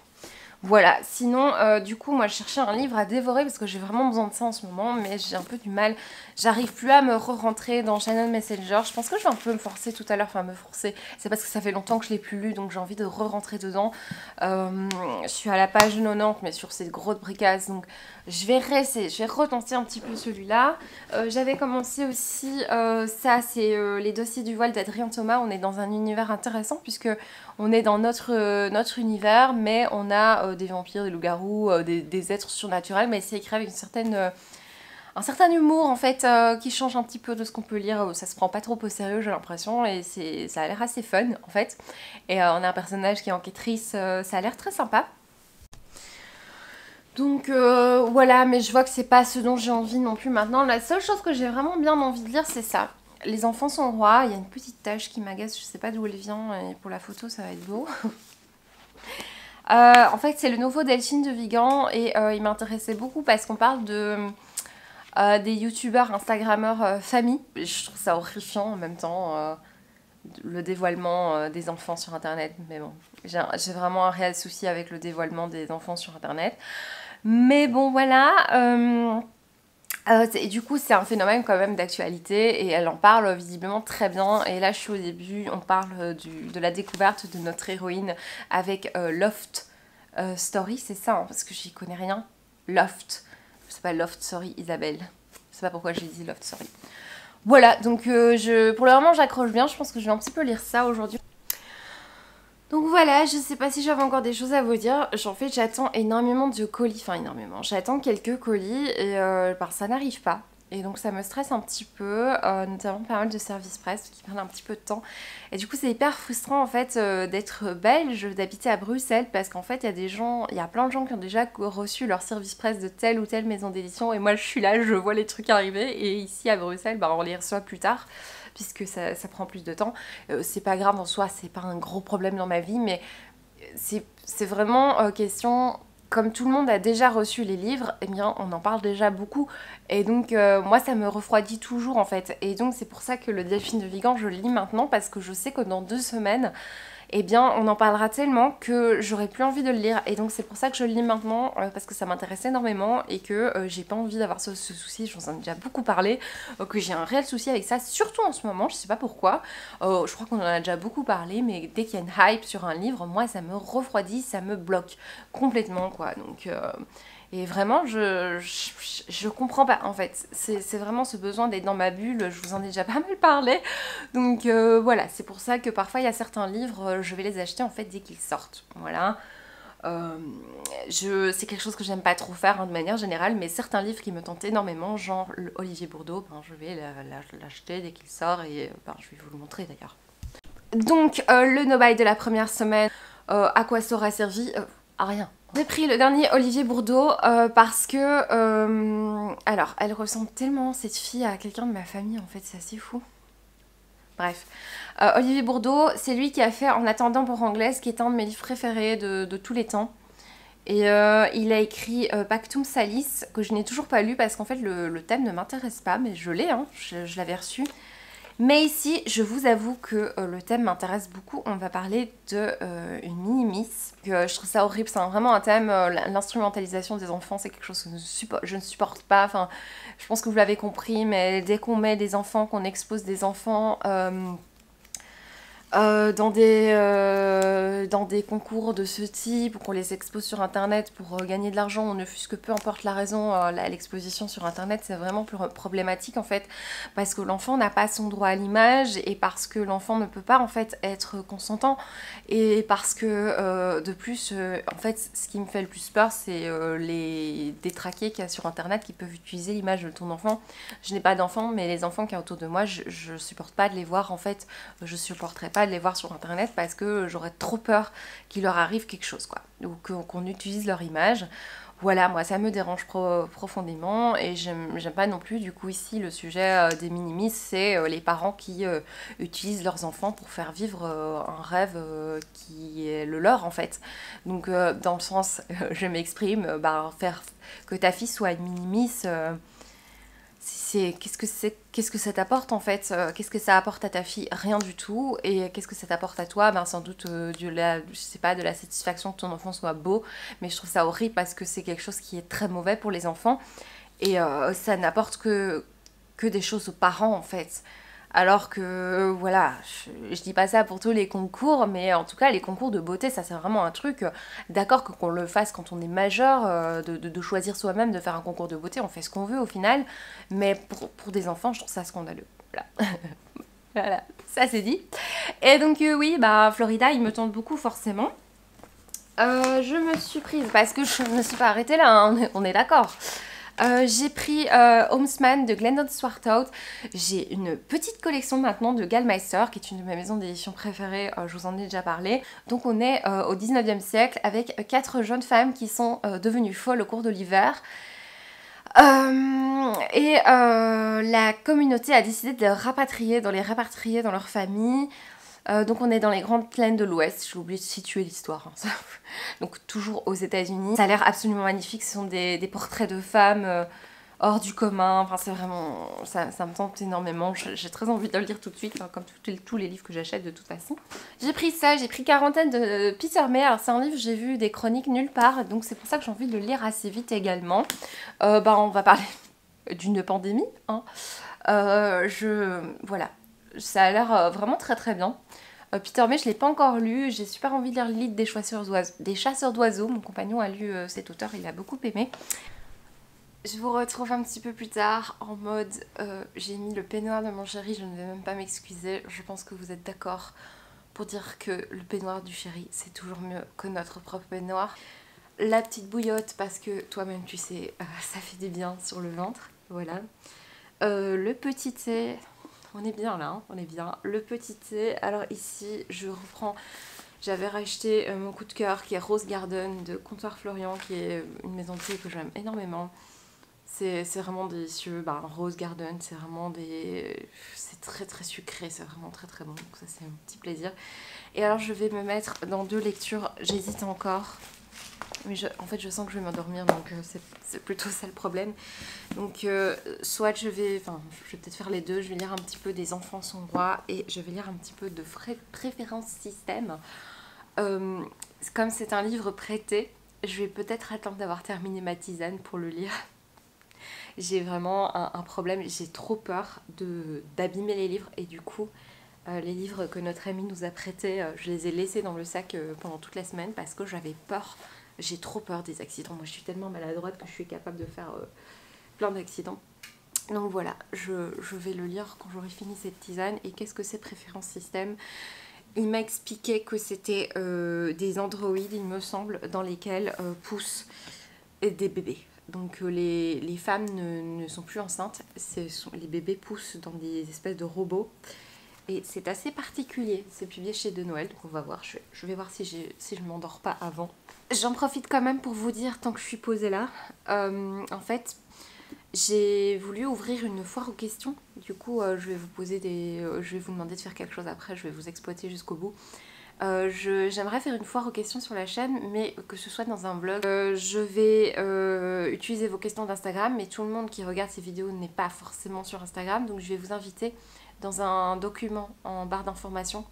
Speaker 1: Voilà, sinon du coup moi je cherchais un livre à dévorer parce que j'ai vraiment besoin de ça en ce moment mais j'ai un peu du mal, j'arrive plus à me re-rentrer dans Shannon Messenger. Je pense que je vais un peu me forcer tout à l'heure, enfin me forcer, c'est parce que ça fait longtemps que je l'ai plus lu donc j'ai envie de re-rentrer dedans. Je suis à la page 90 mais sur ces grosses bricasses donc je vais retenter un petit peu celui-là. J'avais commencé aussi, ça c'est les dossiers du voile d'Adrien Thomas. On est dans un univers intéressant puisque on est dans notre univers mais on a des vampires, des loups-garous, des êtres surnaturels mais c'est écrit avec un certain humour en fait qui change un petit peu de ce qu'on peut lire. Ça se prend pas trop au sérieux j'ai l'impression et ça a l'air assez fun en fait. Et on a un personnage qui est enquêtrice, ça a l'air très sympa. Donc voilà, mais je vois que c'est pas ce dont j'ai envie non plus maintenant. La seule chose que j'ai vraiment bien envie de lire, c'est ça. Les enfants sont rois, il y a une petite tache qui m'agace, je sais pas d'où elle vient, et pour la photo ça va être beau. En fait c'est le nouveau Delphine de Vigan, et il m'intéressait beaucoup parce qu'on parle des youtubeurs, instagrammeurs famille. Je trouve ça horrifiant en même temps, le dévoilement des enfants sur internet, mais bon, j'ai vraiment un réel souci avec le dévoilement des enfants sur internet. Mais bon voilà, et du coup c'est un phénomène quand même d'actualité et elle en parle visiblement très bien. Et là je suis au début, on parle de la découverte de notre héroïne avec Loft Story, c'est ça hein, parce que j'y connais rien. Loft, c'est pas Loft Story Isabelle, je sais pas pourquoi j'ai dit Loft Story. Voilà, donc pour le moment j'accroche bien, je pense que je vais un petit peu lire ça aujourd'hui. Donc voilà, je sais pas si j'avais encore des choses à vous dire. En fait, j'attends énormément de colis, enfin énormément. J'attends quelques colis et ça n'arrive pas. Et donc ça me stresse un petit peu, notamment pas mal de services presse qui prennent un petit peu de temps. Et du coup c'est hyper frustrant en fait d'être belge, d'habiter à Bruxelles parce qu'en fait il y a plein de gens qui ont déjà reçu leur service presse de telle ou telle maison d'édition et moi je suis là, je vois les trucs arriver et ici à Bruxelles on les reçoit plus tard puisque ça prend plus de temps. C'est pas grave en soi, c'est pas un gros problème dans ma vie mais c'est vraiment question... Comme tout le monde a déjà reçu les livres, eh bien on en parle déjà beaucoup. Et donc moi ça me refroidit toujours en fait. Et donc c'est pour ça que le Delphine de Vigan je le lis maintenant parce que je sais que dans 2 semaines, eh bien on en parlera tellement que j'aurai plus envie de le lire. Et donc c'est pour ça que je le lis maintenant parce que ça m'intéresse énormément et que j'ai pas envie d'avoir ce souci, je vous en ai déjà beaucoup parlé, que j'ai un réel souci avec ça, surtout en ce moment, je sais pas pourquoi. Je crois qu'on en a déjà beaucoup parlé, mais dès qu'il y a une hype sur un livre, moi ça me refroidit, ça me bloque complètement quoi. Donc et vraiment je comprends pas en fait, c'est vraiment ce besoin d'être dans ma bulle, je vous en ai déjà pas mal parlé. Donc voilà, c'est pour ça que parfois il y a certains livres, je vais les acheter en fait dès qu'ils sortent, voilà. C'est quelque chose que j'aime pas trop faire hein, de manière générale, mais certains livres qui me tentent énormément, genre Olivier Bourdeau, je vais l'acheter dès qu'il sort et je vais vous le montrer d'ailleurs. Donc le no-buy de la première semaine, à quoi ça aura servi à rien. J'ai pris le dernier Olivier Bourdeau parce que... alors, elle ressemble tellement, cette fille, à quelqu'un de ma famille, en fait, c'est assez fou. Bref. Olivier Bourdeau, c'est lui qui a fait En attendant pour Anglaise, qui est un de mes livres préférés de tous les temps. Et il a écrit Pactum Salis, que je n'ai toujours pas lu parce qu'en fait, le thème ne m'intéresse pas, mais je l'ai, hein, je l'avais reçu. Mais ici, je vous avoue que le thème m'intéresse beaucoup. On va parler de une mini-miss. Je trouve ça horrible, c'est vraiment un thème, l'instrumentalisation des enfants, c'est quelque chose que je ne supporte pas. Enfin, je pense que vous l'avez compris, mais dès qu'on met des enfants, qu'on expose des enfants... dans des concours de ce type, ou qu'on les expose sur internet pour gagner de l'argent, on ne fût-ce que peu importe la raison, l'exposition sur internet c'est vraiment plus problématique en fait, parce que l'enfant n'a pas son droit à l'image, et parce que l'enfant ne peut pas en fait être consentant, et parce que de plus, en fait ce qui me fait le plus peur c'est les détraqués qu'il y a sur internet qui peuvent utiliser l'image de ton enfant. Je n'ai pas d'enfant, mais les enfants qu'il y a autour de moi, je supporte pas de les voir en fait, je supporterais pas de les voir sur internet parce que j'aurais trop peur qu'il leur arrive quelque chose quoi, ou qu'on utilise leur image. Voilà, moi ça me dérange profondément et j'aime pas non plus du coup ici le sujet des minimis, c'est les parents qui utilisent leurs enfants pour faire vivre un rêve qui est le leur en fait. Donc dans le sens, je m'exprime, faire que ta fille soit une minimis, qu'est-ce que ça t'apporte en fait, qu'est-ce que ça apporte à ta fille? Rien du tout. Et qu'est-ce que ça t'apporte à toi? Sans doute je sais pas, de la satisfaction que ton enfant soit beau, mais je trouve ça horrible parce que c'est quelque chose qui est très mauvais pour les enfants et ça n'apporte que des choses aux parents en fait. Alors que, voilà, je dis pas ça pour tous les concours, mais en tout cas, les concours de beauté, ça c'est vraiment un truc, d'accord qu'on le fasse quand on est majeur, de choisir soi-même de faire un concours de beauté, on fait ce qu'on veut au final, mais pour des enfants, je trouve ça scandaleux. Voilà. Voilà, ça c'est dit. Et donc oui, Florida, il me tente beaucoup forcément. Je me suis prise, parce que je ne me suis pas arrêtée là, hein, on est d'accord. J'ai pris Homesman de Glendon Swarthout. J'ai une petite collection maintenant de Gallmeister, qui est une de mes maisons d'édition préférées, je vous en ai déjà parlé. Donc on est au 19e siècle avec 4 jeunes femmes qui sont devenues folles au cours de l'hiver. La communauté a décidé de les rapatrier dans leur famille. Donc on est dans les grandes plaines de l'Ouest, j'ai oublié de situer l'histoire, hein. Donc toujours aux États-Unis. Ça a l'air absolument magnifique, ce sont des portraits de femmes hors du commun, enfin c'est vraiment, ça me tente énormément, j'ai très envie de le lire tout de suite, hein, comme tous les livres que j'achète de toute façon. J'ai pris ça, j'ai pris Quarantaine de Peter May, alors c'est un livre, j'ai vu des chroniques nulle part, donc c'est pour ça que j'ai envie de le lire assez vite également. On va parler d'une pandémie, hein. Voilà, ça a l'air vraiment très très bien. Peter May, je l'ai pas encore lu, j'ai super envie de lire L'île des chasseurs d'oiseaux. Mon compagnon a lu cet auteur, il a beaucoup aimé. Je vous retrouve un petit peu plus tard en mode j'ai mis le peignoir de mon chéri, je ne vais même pas m'excuser, je pense que vous êtes d'accord pour dire que le peignoir du chéri c'est toujours mieux que notre propre peignoir. La petite bouillotte parce que toi-même tu sais, ça fait du bien sur le ventre, voilà. Le petit thé, on est bien là, hein, on est bien. Le petit thé, alors ici je reprends, j'avais racheté mon coup de cœur qui est Rose Garden de Comptoir Florian, qui est une maison de thé que j'aime énormément. C'est vraiment délicieux, Rose Garden, c'est très très sucré, c'est vraiment très très bon, donc ça c'est un petit plaisir. Et alors je vais me mettre dans 2 lectures, j'hésite encore. Mais en fait je sens que je vais m'endormir, donc c'est plutôt ça le problème. Donc soit je vais peut-être faire les deux, je vais lire un petit peu des Enfants sont rois et je vais lire un petit peu de Préférence système. Comme c'est un livre prêté, je vais peut-être attendre d'avoir terminé ma tisane pour le lire. J'ai vraiment un problème, j'ai trop peur d'abîmer les livres et du coup les livres que notre ami nous a prêtés, je les ai laissés dans le sac pendant toute la semaine parce que j'avais peur. J'ai trop peur des accidents. Moi, je suis tellement maladroite que je suis capable de faire plein d'accidents. Donc voilà, je vais le lire quand j'aurai fini cette tisane. Et qu'est-ce que c'est Préférence système? Il m'a expliqué que c'était des androïdes, il me semble, dans lesquels poussent des bébés. Donc les femmes ne sont plus enceintes, les bébés poussent dans des espèces de robots. Et c'est assez particulier, c'est publié chez De Noël, donc on va voir, je vais voir si je m'endors pas avant. J'en profite quand même pour vous dire, tant que je suis posée là, en fait, j'ai voulu ouvrir une foire aux questions. Du coup, je vais vous demander de faire quelque chose après, je vais vous exploiter jusqu'au bout. J'aimerais faire une foire aux questions sur la chaîne, mais que ce soit dans un vlog. Je vais utiliser vos questions d'Instagram, mais tout le monde qui regarde ces vidéos n'est pas forcément sur Instagram, donc je vais vous inviter dans un document en barre d'informations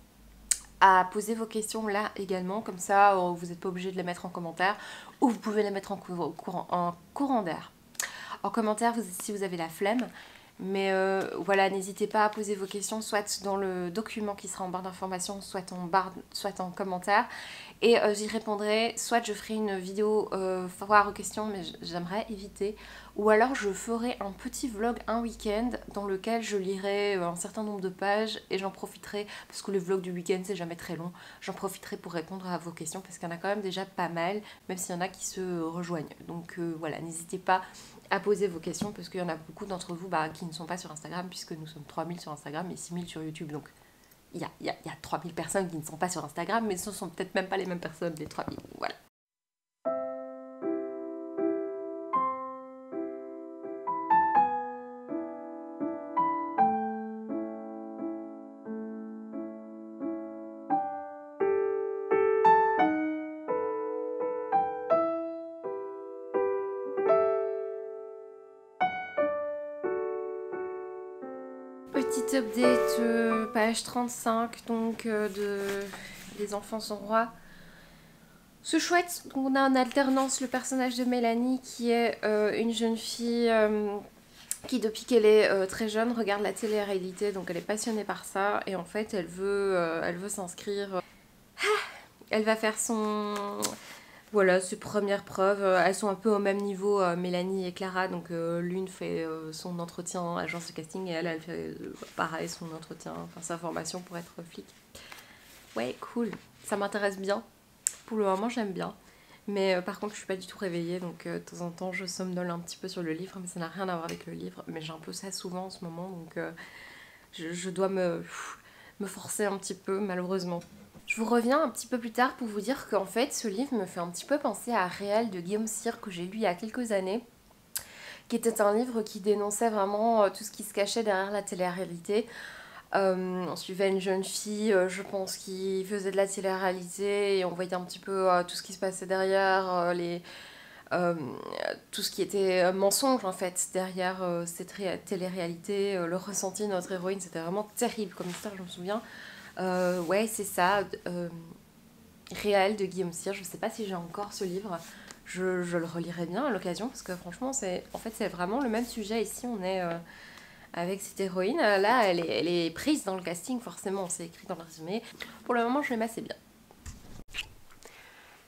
Speaker 1: à poser vos questions là également, comme ça vous n'êtes pas obligé de les mettre en commentaire, ou vous pouvez les mettre en courant d'air. En commentaire si vous avez la flemme. Mais voilà, n'hésitez pas à poser vos questions soit dans le document qui sera en barre d'informations, soit en commentaire. Et j'y répondrai, soit je ferai une vidéo foire aux questions, mais j'aimerais éviter. Ou alors je ferai un petit vlog un week-end dans lequel je lirai un certain nombre de pages et j'en profiterai, parce que le vlog du week-end c'est jamais très long, j'en profiterai pour répondre à vos questions parce qu'il y en a quand même déjà pas mal, même s'il y en a qui se rejoignent. Donc voilà, n'hésitez pas à poser vos questions parce qu'il y en a beaucoup d'entre vous qui ne sont pas sur Instagram, puisque nous sommes 3000 sur Instagram et 6000 sur YouTube, donc il y a 3000 personnes qui ne sont pas sur Instagram, mais ce ne sont peut-être même pas les mêmes personnes, les 3000, voilà. Petit update, page 35, donc de Les enfants sont rois. C'est chouette, donc on a en alternance le personnage de Mélanie qui est une jeune fille qui depuis qu'elle est très jeune regarde la télé-réalité, donc elle est passionnée par ça et en fait elle veut s'inscrire. Elle va faire voilà, ses premières preuves. Elles sont un peu au même niveau, Mélanie et Clara, donc l'une fait son entretien agence de casting et elle fait pareil, son entretien, enfin sa formation pour être flic. Ouais, cool, ça m'intéresse bien. Pour le moment, j'aime bien. Mais par contre, je suis pas du tout réveillée, donc de temps en temps, je somnole un petit peu sur le livre, mais ça n'a rien à voir avec le livre. Mais j'ai un peu ça souvent en ce moment, donc je dois me forcer un petit peu, malheureusement. Je vous reviens un petit peu plus tard pour vous dire qu'en fait, ce livre me fait un petit peu penser à Réel de Guillaume Cyr que j'ai lu il y a quelques années, qui était un livre qui dénonçait vraiment tout ce qui se cachait derrière la télé-réalité. On suivait une jeune fille, je pense, qui faisait de la télé-réalité et on voyait un petit peu tout ce qui se passait derrière, tout ce qui était mensonge en fait derrière cette télé-réalité, le ressenti de notre héroïne, c'était vraiment terrible comme histoire, je me souviens. Ouais, c'est ça, Réel de Guillaume Cyr, je sais pas si j'ai encore ce livre, je le relirai bien à l'occasion parce que franchement, en fait, c'est vraiment le même sujet ici, on est... avec cette héroïne, là, elle est prise dans le casting, forcément, c'est écrit dans le résumé. Pour le moment, je l'aime assez bien.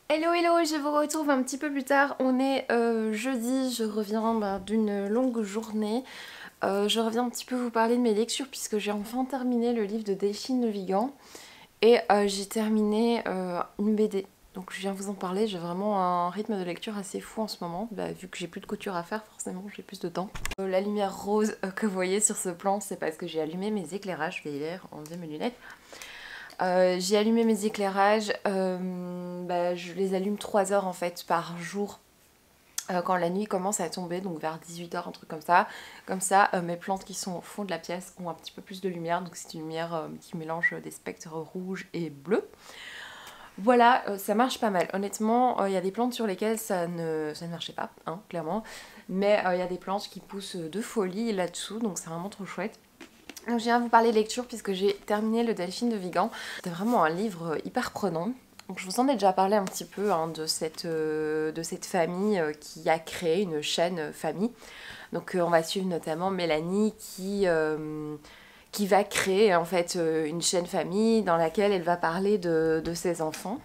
Speaker 1: Hello, hello, je vous retrouve un petit peu plus tard. On est jeudi, je reviens d'une longue journée. Je reviens un petit peu vous parler de mes lectures puisque j'ai enfin terminé le livre de Delphine de Vigan. Et j'ai terminé une BD. Donc je viens vous en parler, j'ai vraiment un rythme de lecture assez fou en ce moment, vu que j'ai plus de couture à faire, forcément j'ai plus de temps. La lumière rose que vous voyez sur ce plan, c'est parce que j'ai allumé mes éclairages, je vais hier enlever mes lunettes. J'ai allumé mes éclairages, je les allume 3 heures en fait par jour. Quand la nuit commence à tomber, donc vers 18h, un truc comme ça. Comme ça, mes plantes qui sont au fond de la pièce ont un petit peu plus de lumière, donc c'est une lumière qui mélange des spectres rouges et bleus. Voilà, ça marche pas mal. Honnêtement, il y a des plantes sur lesquelles ça ne marchait pas, hein, clairement. Mais il y a des plantes qui poussent de folie là-dessous, donc c'est vraiment trop chouette. Donc je viens vous parler lecture puisque j'ai terminé le Delphine de Vigan. C'était vraiment un livre hyper prenant. Donc je vous en ai déjà parlé un petit peu hein, de cette famille qui a créé une chaîne famille. Donc on va suivre notamment Mélanie qui va créer en fait une chaîne famille dans laquelle elle va parler de ses enfants.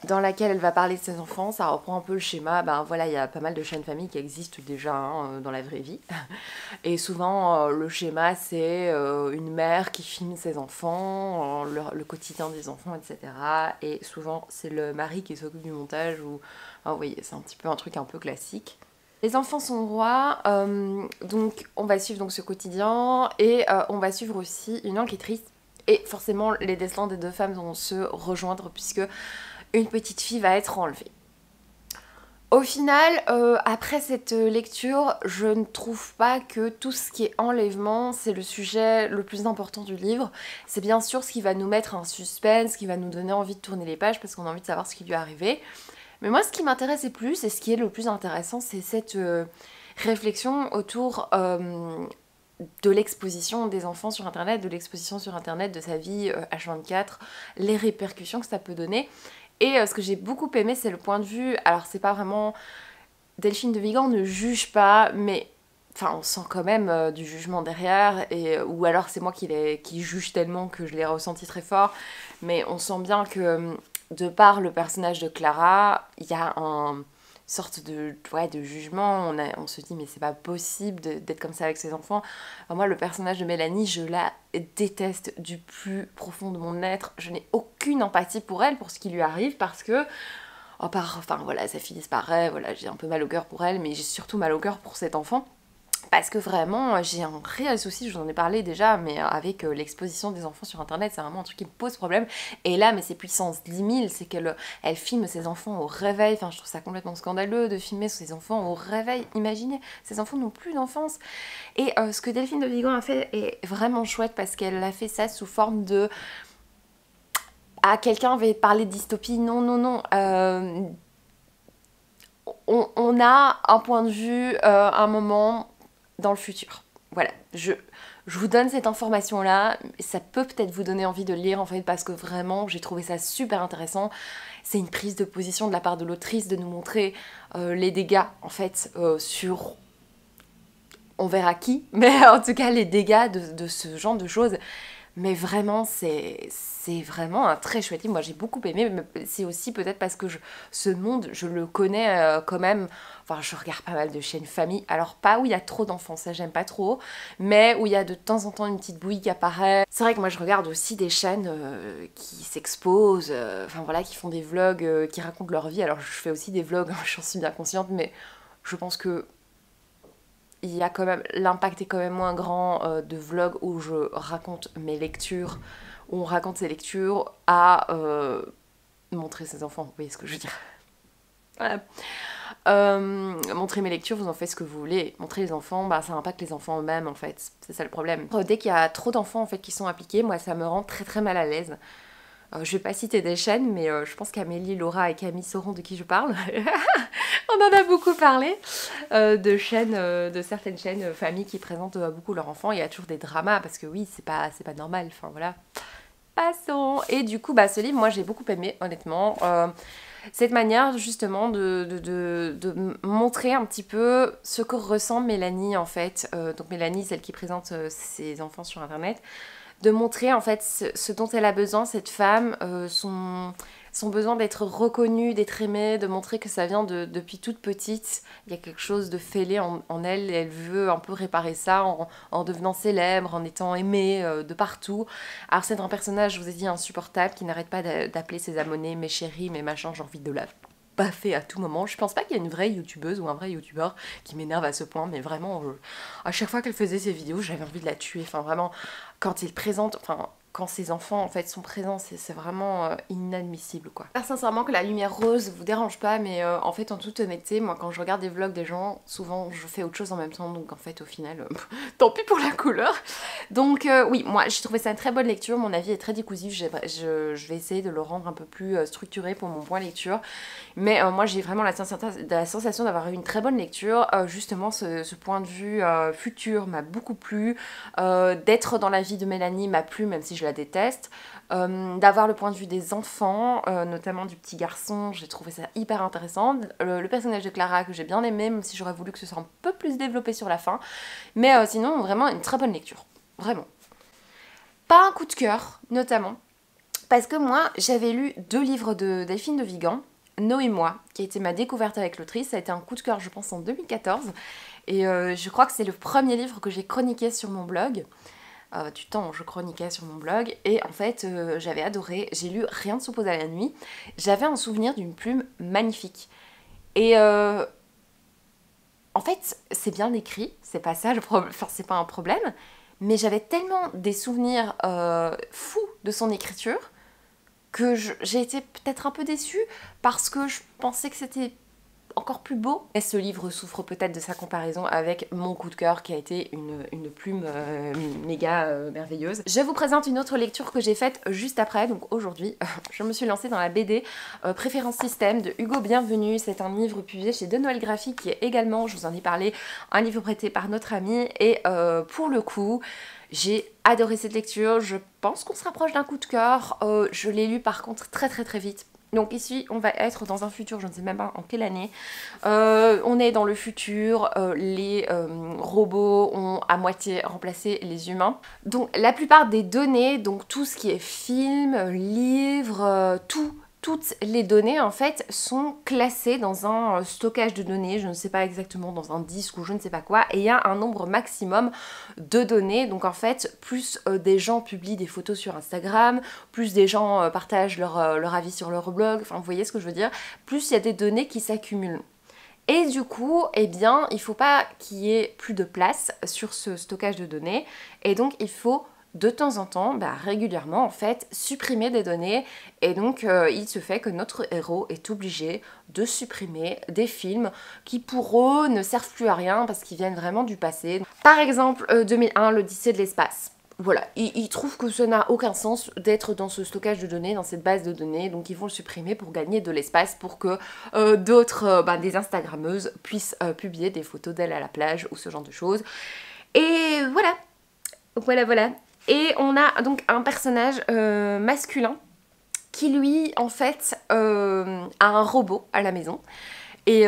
Speaker 1: Ça reprend un peu le schéma, voilà, il y a pas mal de chaînes famille qui existent déjà hein, dans la vraie vie. Et souvent, le schéma, c'est une mère qui filme ses enfants, le quotidien des enfants, etc. Et souvent, c'est le mari qui s'occupe du montage, ou vous voyez, c'est un petit peu un truc un peu classique. Les enfants sont rois, donc on va suivre donc, ce quotidien, et on va suivre aussi une enquêtrice. Et forcément, les destins des deux femmes vont se rejoindre, puisque une petite fille va être enlevée. Au final, après cette lecture, je ne trouve pas que tout ce qui est enlèvement, c'est le sujet le plus important du livre. C'est bien sûr ce qui va nous mettre un suspense, qui va nous donner envie de tourner les pages parce qu'on a envie de savoir ce qui lui est arrivé. Mais moi, ce qui m'intéresse le plus, et ce qui est le plus intéressant, c'est cette réflexion autour de l'exposition des enfants sur internet, de l'exposition sur internet de sa vie H24, les répercussions que ça peut donner. Et ce que j'ai beaucoup aimé, c'est le point de vue... Alors, c'est pas vraiment... Delphine de Vigan ne juge pas, mais... Enfin, on sent quand même du jugement derrière, ou alors c'est moi qui juge tellement que je l'ai ressenti très fort. Mais on sent bien que, de par le personnage de Clara, il y a une sorte de jugement. On se dit, mais c'est pas possible d'être comme ça avec ses enfants. Enfin, moi, le personnage de Mélanie, je la déteste du plus profond de mon être. Je n'ai aucune empathie pour elle, pour ce qui lui arrive, parce que... Enfin voilà, sa fille disparaît, voilà, j'ai un peu mal au cœur pour elle, mais j'ai surtout mal au cœur pour cet enfant. Parce que vraiment, j'ai un réel souci, je vous en ai parlé déjà, mais avec l'exposition des enfants sur internet, c'est vraiment un truc qui me pose problème. Et là, mais c'est puissance 10 000, c'est qu'elle filme ses enfants au réveil. Enfin, je trouve ça complètement scandaleux de filmer ses enfants au réveil. Imaginez, ces enfants n'ont plus d'enfance. Et ce que Delphine de Vigan a fait est vraiment chouette parce qu'elle a fait ça sous forme de... Ah, quelqu'un avait parlé de dystopie. Non, non, non. On a un point de vue, un moment... dans le futur. Voilà, Je vous donne cette information là, ça peut peut-être vous donner envie de le lire en fait parce que vraiment j'ai trouvé ça super intéressant. C'est une prise de position de la part de l'autrice de nous montrer les dégâts en fait sur... On verra qui, mais en tout cas les dégâts de ce genre de choses. Mais vraiment, c'est vraiment un très chouette livre. Moi, j'ai beaucoup aimé, mais c'est aussi peut-être parce que ce monde, je le connais quand même. Enfin, je regarde pas mal de chaînes famille. Alors, pas où il y a trop d'enfants, ça, j'aime pas trop. Mais où il y a de temps en temps une petite bouillie qui apparaît. C'est vrai que moi, je regarde aussi des chaînes qui s'exposent, enfin voilà, qui font des vlogs, qui racontent leur vie. Alors, je fais aussi des vlogs, j'en suis bien consciente, mais je pense que il y a quand même, l'impact est quand même moins grand de vlogs où je raconte mes lectures, où on raconte ses lectures, à montrer ses enfants, vous voyez ce que je veux dire. Voilà. Montrer mes lectures, vous en faites ce que vous voulez. Montrer les enfants, bah ça impacte les enfants eux-mêmes en fait, c'est ça le problème. Dès qu'il y a trop d'enfants en fait qui sont impliqués, moi ça me rend très très mal à l'aise. Je vais pas citer des chaînes, mais je pense qu'Amélie, Laura et Camille sauront de qui je parle. On en a beaucoup parlé de chaînes, de certaines chaînes familles qui présentent beaucoup leurs enfants. Il y a toujours des dramas parce que oui, c'est pas normal. Enfin voilà. Passons. Et du coup, bah ce livre, moi j'ai beaucoup aimé, honnêtement. Cette manière justement de montrer un petit peu ce que ressent Mélanie en fait. Donc Mélanie, celle qui présente ses enfants sur internet. De montrer en fait ce dont elle a besoin, cette femme, son besoin d'être reconnue, d'être aimée, de montrer que ça vient depuis toute petite. Il y a quelque chose de fêlé en elle, et elle veut un peu réparer ça en devenant célèbre, en étant aimée de partout. Alors c'est un personnage, je vous ai dit, insupportable, qui n'arrête pas d'appeler ses abonnés mes chéris, mes machins, j'ai envie de la baffer à tout moment. Je pense pas qu'il y ait une vraie youtubeuse ou un vrai youtubeur qui m'énerve à ce point, mais vraiment, à chaque fois qu'elle faisait ses vidéos, j'avais envie de la tuer. Enfin vraiment, quand il présente, enfin quand ses enfants en fait sont présents, c'est vraiment inadmissible quoi. J'espère sincèrement que la lumière rose vous dérange pas, mais en fait en toute honnêteté, moi quand je regarde des vlogs des gens, souvent je fais autre chose en même temps, donc en fait au final, tant pis pour la couleur. Donc oui, moi j'ai trouvé ça une très bonne lecture, mon avis est très décousu, je vais essayer de le rendre un peu plus structuré pour mon point lecture, mais moi j'ai vraiment la sensation d'avoir eu une très bonne lecture. Justement ce point de vue futur m'a beaucoup plu, d'être dans la vie de Mélanie m'a plu même si je la déteste, d'avoir le point de vue des enfants, notamment du petit garçon, j'ai trouvé ça hyper intéressant, le personnage de Clara que j'ai bien aimé, même si j'aurais voulu que ce soit un peu plus développé sur la fin, mais sinon vraiment une très bonne lecture, vraiment. Pas un coup de cœur, notamment, parce que moi j'avais lu 2 livres de Delphine de Vigan, No et moi, qui a été ma découverte avec l'autrice, ça a été un coup de cœur je pense en 2014, et je crois que c'est le premier livre que j'ai chroniqué sur mon blog, du temps où je chroniquais sur mon blog, et en fait j'avais adoré, j'ai lu Rien ne s'oppose à la nuit, j'avais un souvenir d'une plume magnifique, et en fait c'est bien écrit, c'est pas ça enfin c'est pas un problème, mais j'avais tellement des souvenirs fous de son écriture que j'ai été peut-être un peu déçue parce que je pensais que c'était encore plus beau. Et ce livre souffre peut-être de sa comparaison avec mon coup de cœur qui a été une plume méga merveilleuse. Je vous présente une autre lecture que j'ai faite juste après, donc aujourd'hui je me suis lancée dans la BD Préférence Système de Hugo Bienvenu. C'est un livre publié chez De Noël Graphique qui est également, je vous en ai parlé, un livre prêté par notre ami, et pour le coup j'ai adoré cette lecture, je pense qu'on se rapproche d'un coup de cœur. Je l'ai lu par contre très vite. Donc ici on va être dans un futur, je ne sais même pas en quelle année, on est dans le futur, les robots ont à moitié remplacé les humains. Donc la plupart des données, donc tout ce qui est film, livre, toutes les données en fait sont classées dans un stockage de données, je ne sais pas exactement, dans un disque ou je ne sais pas quoi, et il y a un nombre maximum de données. Donc en fait plus des gens publient des photos sur Instagram, plus des gens partagent leur avis sur leur blog, enfin vous voyez ce que je veux dire, plus il y a des données qui s'accumulent. Et du coup, eh bien, il ne faut pas qu'il y ait plus de place sur ce stockage de données, et donc il faut de temps en temps, régulièrement en fait, supprimer des données, et donc il se fait que notre héros est obligé de supprimer des films qui pour eux ne servent plus à rien parce qu'ils viennent vraiment du passé. Par exemple 2001, l'Odyssée de l'espace. Voilà, ils trouvent que ça n'a aucun sens d'être dans ce stockage de données, dans cette base de données, donc ils vont le supprimer pour gagner de l'espace, pour que d'autres, des Instagrammeuses puissent publier des photos d'elles à la plage ou ce genre de choses. Et voilà. Voilà, voilà. Et on a donc un personnage masculin qui lui en fait a un robot à la maison. Et il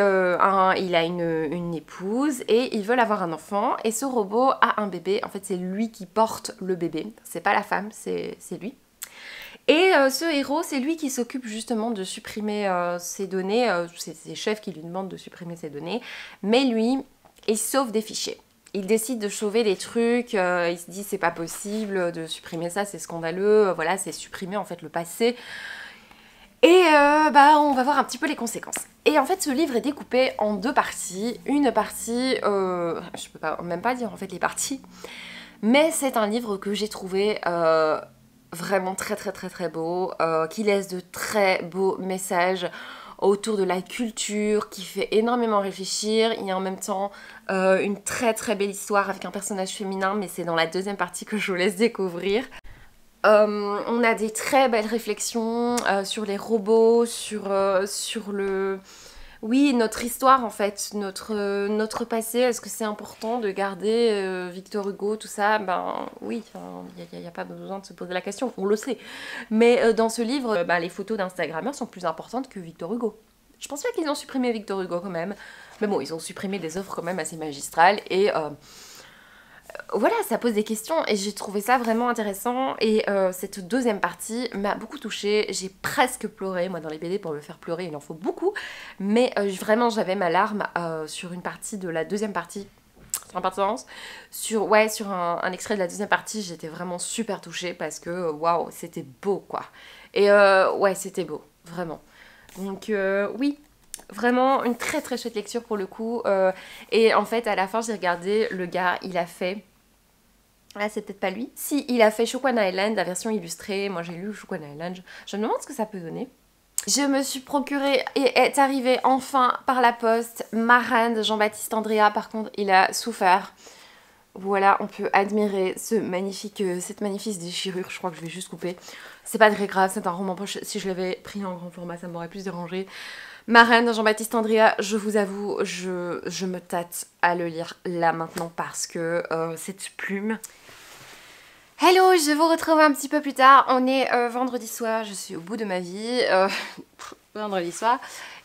Speaker 1: a une épouse et ils veulent avoir un enfant. Et ce robot a un bébé. En fait, c'est lui qui porte le bébé. C'est pas la femme, c'est lui. Et ce héros, c'est lui qui s'occupe justement de supprimer ses données. C'est ses chefs qui lui demandent de supprimer ses données. Mais lui, il sauve des fichiers. Il décide de sauver des trucs. Il se dit c'est pas possible de supprimer ça, c'est scandaleux. Voilà, c'est supprimer en fait le passé. Et on va voir un petit peu les conséquences. Et en fait, ce livre est découpé en deux parties. Une partie, je peux même pas dire en fait les parties, mais c'est un livre que j'ai trouvé vraiment très très très très beau, qui laisse de très beaux messages autour de la culture, qui fait énormément réfléchir. Il y a en même temps une très très belle histoire avec un personnage féminin, mais c'est dans la deuxième partie que je vous laisse découvrir. On a des très belles réflexions sur les robots, sur le... Oui, notre histoire en fait, notre passé. Est-ce que c'est important de garder Victor Hugo, tout ça? Ben oui, il n'y a pas besoin de se poser la question, on le sait. Mais dans ce livre, les photos d'Instagrammeurs sont plus importantes que Victor Hugo. Je pense pas qu'ils ont supprimé Victor Hugo quand même. Mais bon, ils ont supprimé des œuvres quand même assez magistrales et... voilà, ça pose des questions et j'ai trouvé ça vraiment intéressant. Et cette deuxième partie m'a beaucoup touchée. J'ai presque pleuré. Moi, dans les BD, pour me faire pleurer, il en faut beaucoup. Mais vraiment, j'avais ma larme sur une partie de la deuxième partie. Sur l'importance. Sur un extrait de la deuxième partie, j'étais vraiment super touchée parce que, waouh, c'était beau, quoi. Et ouais, c'était beau, vraiment. Donc, oui. Vraiment une très très chouette lecture pour le coup. Et en fait, à la fin, j'ai regardé le gars, il a fait... Ah, c'est peut-être pas lui. Si, il a fait Shukwan Island, la version illustrée. Moi, j'ai lu Shukwan Island. Je me demande ce que ça peut donner. Je me suis procuré et est arrivé enfin par la poste Maran de Jean-Baptiste Andrea. Par contre, il a souffert. Voilà, on peut admirer cette magnifique déchirure. Je crois que je vais juste couper. C'est pas très grave, c'est un roman poche. Si je l'avais pris en grand format, ça m'aurait plus dérangé. Maran de Jean-Baptiste Andrea, je vous avoue, je me tâte à le lire là maintenant parce que cette plume... Hello, je vous retrouve un petit peu plus tard. On est vendredi soir, je suis au bout de ma vie. Vendredi soir.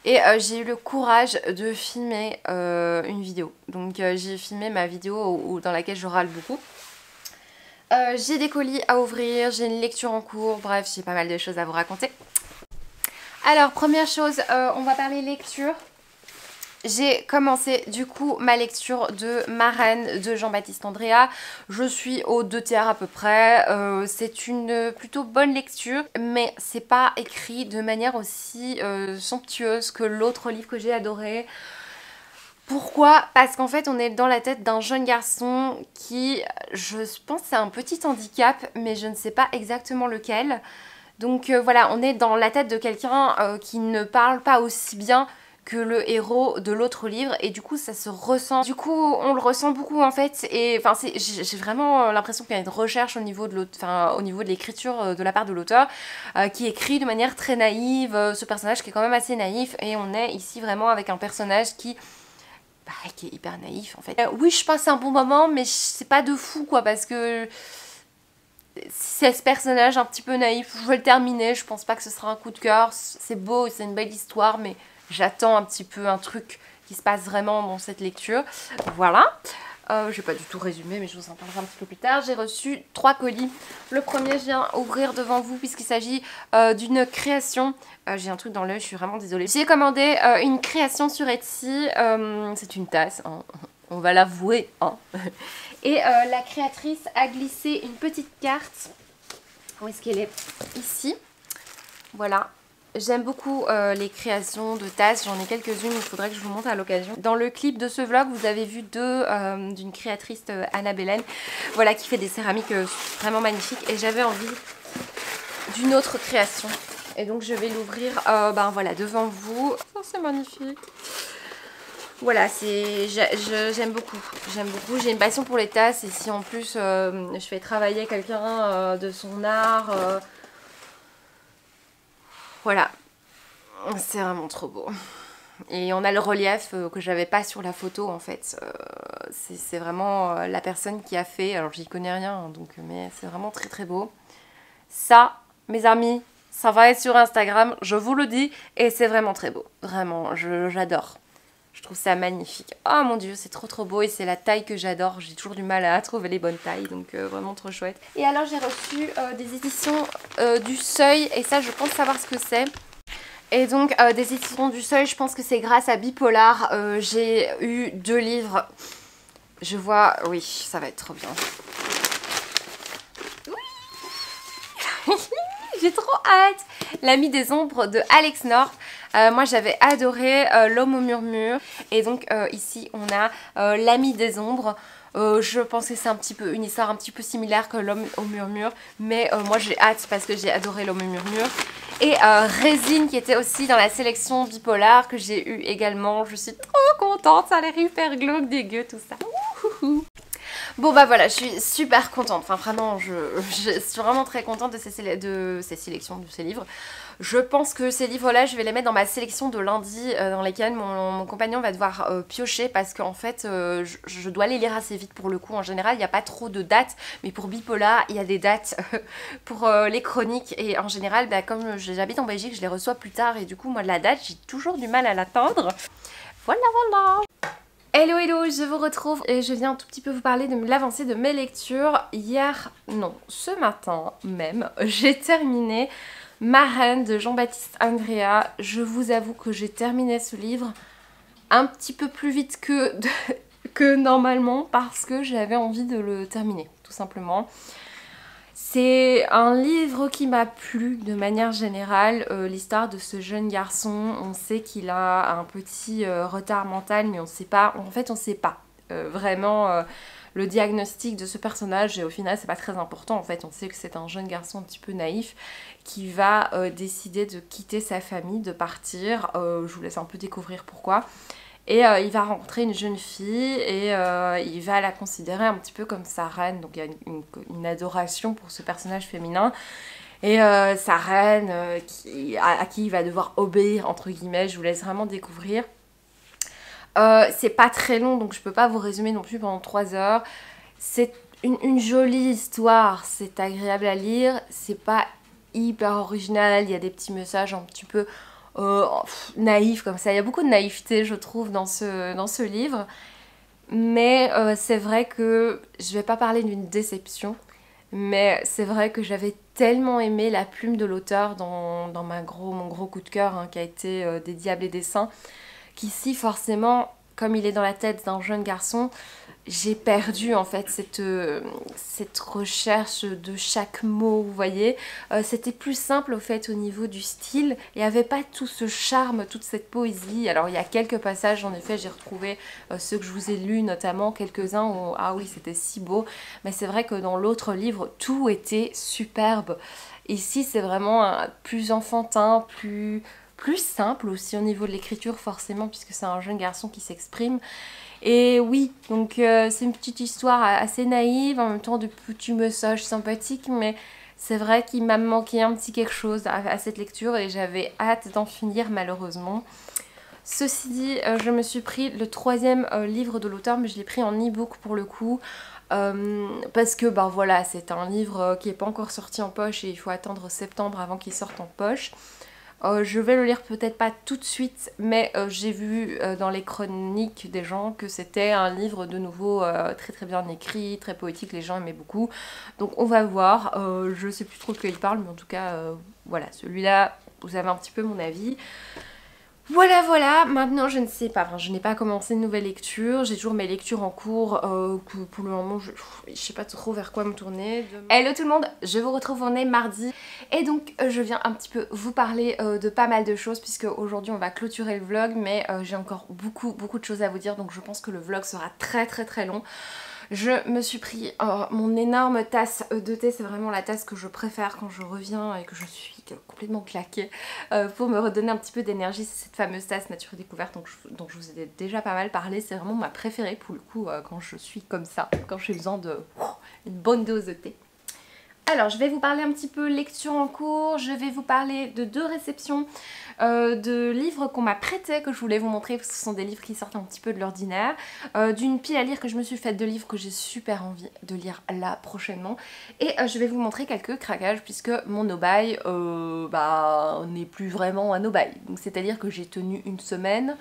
Speaker 1: Et j'ai eu le courage de filmer une vidéo. Donc j'ai filmé ma vidéo dans laquelle je râle beaucoup. J'ai des colis à ouvrir, j'ai une lecture en cours, bref, j'ai pas mal de choses à vous raconter. Alors, première chose, on va parler lecture. J'ai commencé du coup ma lecture de Maran de Jean-Baptiste Andrea. Je suis aux 2/3 à peu près. C'est une plutôt bonne lecture, mais c'est pas écrit de manière aussi somptueuse que l'autre livre que j'ai adoré. Pourquoi? Parce qu'en fait on est dans la tête d'un jeune garçon qui, je pense c'est un petit handicap, mais je ne sais pas exactement lequel. Donc voilà, on est dans la tête de quelqu'un qui ne parle pas aussi bien que le héros de l'autre livre et du coup ça se ressent. Du coup on le ressent beaucoup en fait et enfin j'ai vraiment l'impression qu'il y a une recherche au niveau de l'écriture de la part de l'auteur qui écrit de manière très naïve, ce personnage qui est quand même assez naïf et on est ici vraiment avec un personnage qui est hyper naïf en fait. Oui je passe un bon moment mais c'est pas de fou quoi parce que c'est ce personnage un petit peu naïf, je vais le terminer, je pense pas que ce sera un coup de cœur, c'est beau, c'est une belle histoire mais j'attends un petit peu un truc qui se passe vraiment dans cette lecture. Voilà. Je vais pas du tout résumer, mais je vous en parlerai un petit peu plus tard. J'ai reçu 3 colis. Le premier, je viens ouvrir devant vous puisqu'il s'agit d'une création. J'ai un truc dans l'œil, je suis vraiment désolée. J'ai commandé une création sur Etsy. C'est une tasse, hein. On va l'avouer. Hein. Et la créatrice a glissé une petite carte. Où est-ce qu'elle est? Ici. Voilà. J'aime beaucoup les créations de tasses, j'en ai quelques-unes, il faudrait que je vous montre à l'occasion. Dans le clip de ce vlog, vous avez vu d'une créatrice Anna Belen, voilà, qui fait des céramiques vraiment magnifiques. Et j'avais envie d'une autre création. Et donc je vais l'ouvrir voilà, devant vous. Oh, c'est magnifique. Voilà, j'aime beaucoup. J'ai une passion pour les tasses et si en plus je fais travailler quelqu'un de son art... voilà, c'est vraiment trop beau. Et on a le relief que j'avais pas sur la photo en fait. C'est vraiment la personne qui a fait, alors j'y connais rien, hein, donc, mais c'est vraiment très très beau. Ça, mes amis, ça va être sur Instagram, je vous le dis, et c'est vraiment très beau. Vraiment, j'adore. Je trouve ça magnifique. Oh mon dieu, c'est trop trop beau et c'est la taille que j'adore. J'ai toujours du mal à trouver les bonnes tailles, donc vraiment trop chouette. Et alors j'ai reçu des éditions du Seuil, et ça je pense savoir ce que c'est. Et donc des éditions du Seuil, je pense que c'est grâce à Bipolar. J'ai eu 2 livres. Je vois, oui, ça va être trop bien. Oui. J'ai trop hâte. L'ami des ombres de Alex North. Moi j'avais adoré L'homme au murmure. Et donc ici on a L'ami des ombres. Je pense que c'est une histoire un petit peu similaire que L'homme au murmure. Mais moi j'ai hâte parce que j'ai adoré L'homme au murmure. Et Résine qui était aussi dans la sélection Bipolar que j'ai eu également. Je suis trop contente. Ça a l'air hyper glauque, dégueu tout ça. Bon bah voilà, je suis super contente, enfin vraiment je suis vraiment très contente de ces sélections, de ces livres. Je pense que ces livres-là, je vais les mettre dans ma sélection de lundi dans lesquels mon compagnon va devoir piocher parce qu'en fait, je dois les lire assez vite pour le coup. En général, il n'y a pas trop de dates, mais pour Bipolar, il y a des dates pour les chroniques. Et en général, bah, comme j'habite en Belgique, je les reçois plus tard et du coup, moi, la date, j'ai toujours du mal à l'atteindre. Voilà, voilà. Hello hello, je vous retrouve et je viens un tout petit peu vous parler de l'avancée de mes lectures. Ce matin même, j'ai terminé Ma Reine de Jean-Baptiste Andréa. Je vous avoue que j'ai terminé ce livre un petit peu plus vite que normalement parce que j'avais envie de le terminer, tout simplement. C'est un livre qui m'a plu de manière générale, l'histoire de ce jeune garçon. On sait qu'il a un petit retard mental, mais on sait pas, en fait on sait pas vraiment le diagnostic de ce personnage et au final c'est pas très important en fait. On sait que c'est un jeune garçon un petit peu naïf qui va décider de quitter sa famille, de partir. Je vous laisse un peu découvrir pourquoi. Et il va rencontrer une jeune fille et il va la considérer un petit peu comme sa reine. Donc il y a une adoration pour ce personnage féminin. Et sa reine à qui il va devoir obéir, entre guillemets, je vous laisse vraiment découvrir. C'est pas très long, donc je peux pas vous résumer non plus pendant 3 heures. C'est une jolie histoire, c'est agréable à lire, c'est pas hyper original, il y a des petits messages un petit peu naïf comme ça. Il y a beaucoup de naïveté je trouve dans ce livre. Mais c'est vrai que je vais pas parler d'une déception. Mais c'est vrai que j'avais tellement aimé la plume de l'auteur dans mon gros coup de cœur hein, qui a été des Diables et des Saints. Qu'ici forcément, comme il est dans la tête d'un jeune garçon, j'ai perdu en fait cette recherche de chaque mot, vous voyez. C'était plus simple au fait au niveau du style, il n'y avait pas tout ce charme, toute cette poésie. Alors il y a quelques passages, en effet j'ai retrouvé ceux que je vous ai lus notamment, quelques-uns où ah oui c'était si beau, mais c'est vrai que dans l'autre livre tout était superbe. Ici c'est vraiment plus enfantin, plus simple aussi au niveau de l'écriture forcément puisque c'est un jeune garçon qui s'exprime. Et oui, donc c'est une petite histoire assez naïve, en même temps de petits messages sympathiques, mais c'est vrai qu'il m'a manqué un petit quelque chose à cette lecture et j'avais hâte d'en finir malheureusement. Ceci dit, je me suis pris le 3e livre de l'auteur, mais je l'ai pris en e-book pour le coup, parce que ben voilà, c'est un livre qui n'est pas encore sorti en poche et il faut attendre septembre avant qu'il sorte en poche. Je vais le lire peut-être pas tout de suite, mais j'ai vu dans les chroniques des gens que c'était un livre de nouveau très très bien écrit, très poétique, les gens aimaient beaucoup. Donc on va voir, je sais plus trop de quoi il parle, mais en tout cas, voilà, celui-là, vous avez un petit peu mon avis. Voilà, voilà, maintenant je ne sais pas, enfin, je n'ai pas commencé une nouvelle lecture, j'ai toujours mes lectures en cours, que pour le moment je sais pas trop vers quoi me tourner. Hello tout le monde, je vous retrouve, on est mardi, et donc je viens un petit peu vous parler de pas mal de choses, puisque aujourd'hui on va clôturer le vlog, mais j'ai encore beaucoup de choses à vous dire, donc je pense que le vlog sera très très très long. Je me suis pris mon énorme tasse de thé, c'est vraiment la tasse que je préfère quand je reviens et que je suis complètement claquée pour me redonner un petit peu d'énergie. C'est cette fameuse tasse Nature et Découverte dont je vous ai déjà pas mal parlé, c'est vraiment ma préférée pour le coup quand je suis comme ça, quand j'ai besoin de une bonne dose de thé. Alors, je vais vous parler un petit peu lecture en cours, je vais vous parler de 2 réceptions de livres qu'on m'a prêtés, que je voulais vous montrer parce que ce sont des livres qui sortent un petit peu de l'ordinaire, d'une pile à lire que je me suis faite de livres que j'ai super envie de lire là prochainement, et je vais vous montrer quelques craquages puisque mon no-buy n'est plus vraiment un no-buy, donc c'est-à-dire que j'ai tenu une semaine.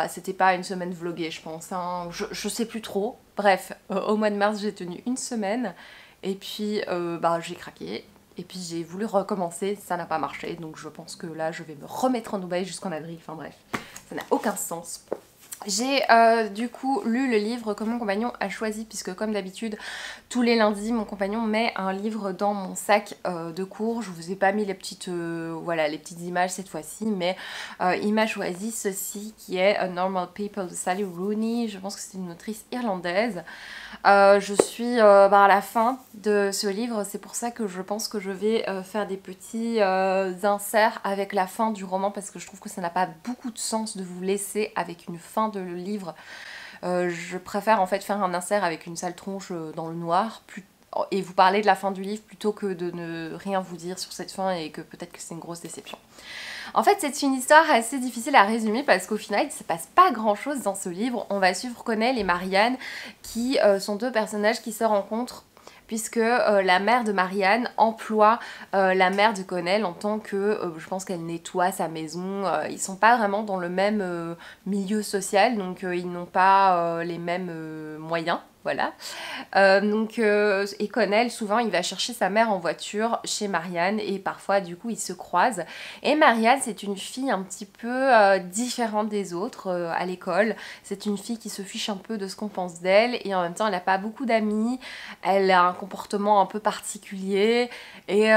Speaker 1: C'était pas une semaine vloguée je pense, hein. Je sais plus trop, bref, au mois de mars j'ai tenu une semaine. Et puis j'ai craqué, et puis j'ai voulu recommencer, ça n'a pas marché, donc je pense que là je vais me remettre en no-buy jusqu'en avril, enfin bref, ça n'a aucun sens. J'ai du coup lu le livre que mon compagnon a choisi, puisque comme d'habitude tous les lundis mon compagnon met un livre dans mon sac de cours. Je vous ai pas mis les petites images cette fois-ci, mais il m'a choisi ceci qui est A Normal People de Sally Rooney. Je pense que c'est une autrice irlandaise. Je suis à la fin de ce livre, c'est pour ça que je pense que je vais faire des petits inserts avec la fin du roman, parce que je trouve que ça n'a pas beaucoup de sens de vous laisser avec une fin de livre. Je préfère en fait faire un insert avec une sale tronche dans le noir et vous parler de la fin du livre plutôt que de ne rien vous dire sur cette fin et que peut-être que c'est une grosse déception. En fait, c'est une histoire assez difficile à résumer parce qu'au final, il ne se passe pas grand chose dans ce livre. On va suivre Connell et Marianne qui sont 2 personnages qui se rencontrent, puisque la mère de Marianne emploie la mère de Connell en tant que, je pense qu'elle nettoie sa maison. Ils sont pas vraiment dans le même milieu social, donc ils n'ont pas les mêmes moyens. Voilà. Et Connell, souvent, il va chercher sa mère en voiture chez Marianne et parfois, du coup, ils se croisent. Et Marianne, c'est une fille un petit peu différente des autres à l'école. C'est une fille qui se fiche un peu de ce qu'on pense d'elle et en même temps, elle n'a pas beaucoup d'amis. Elle a un comportement un peu particulier et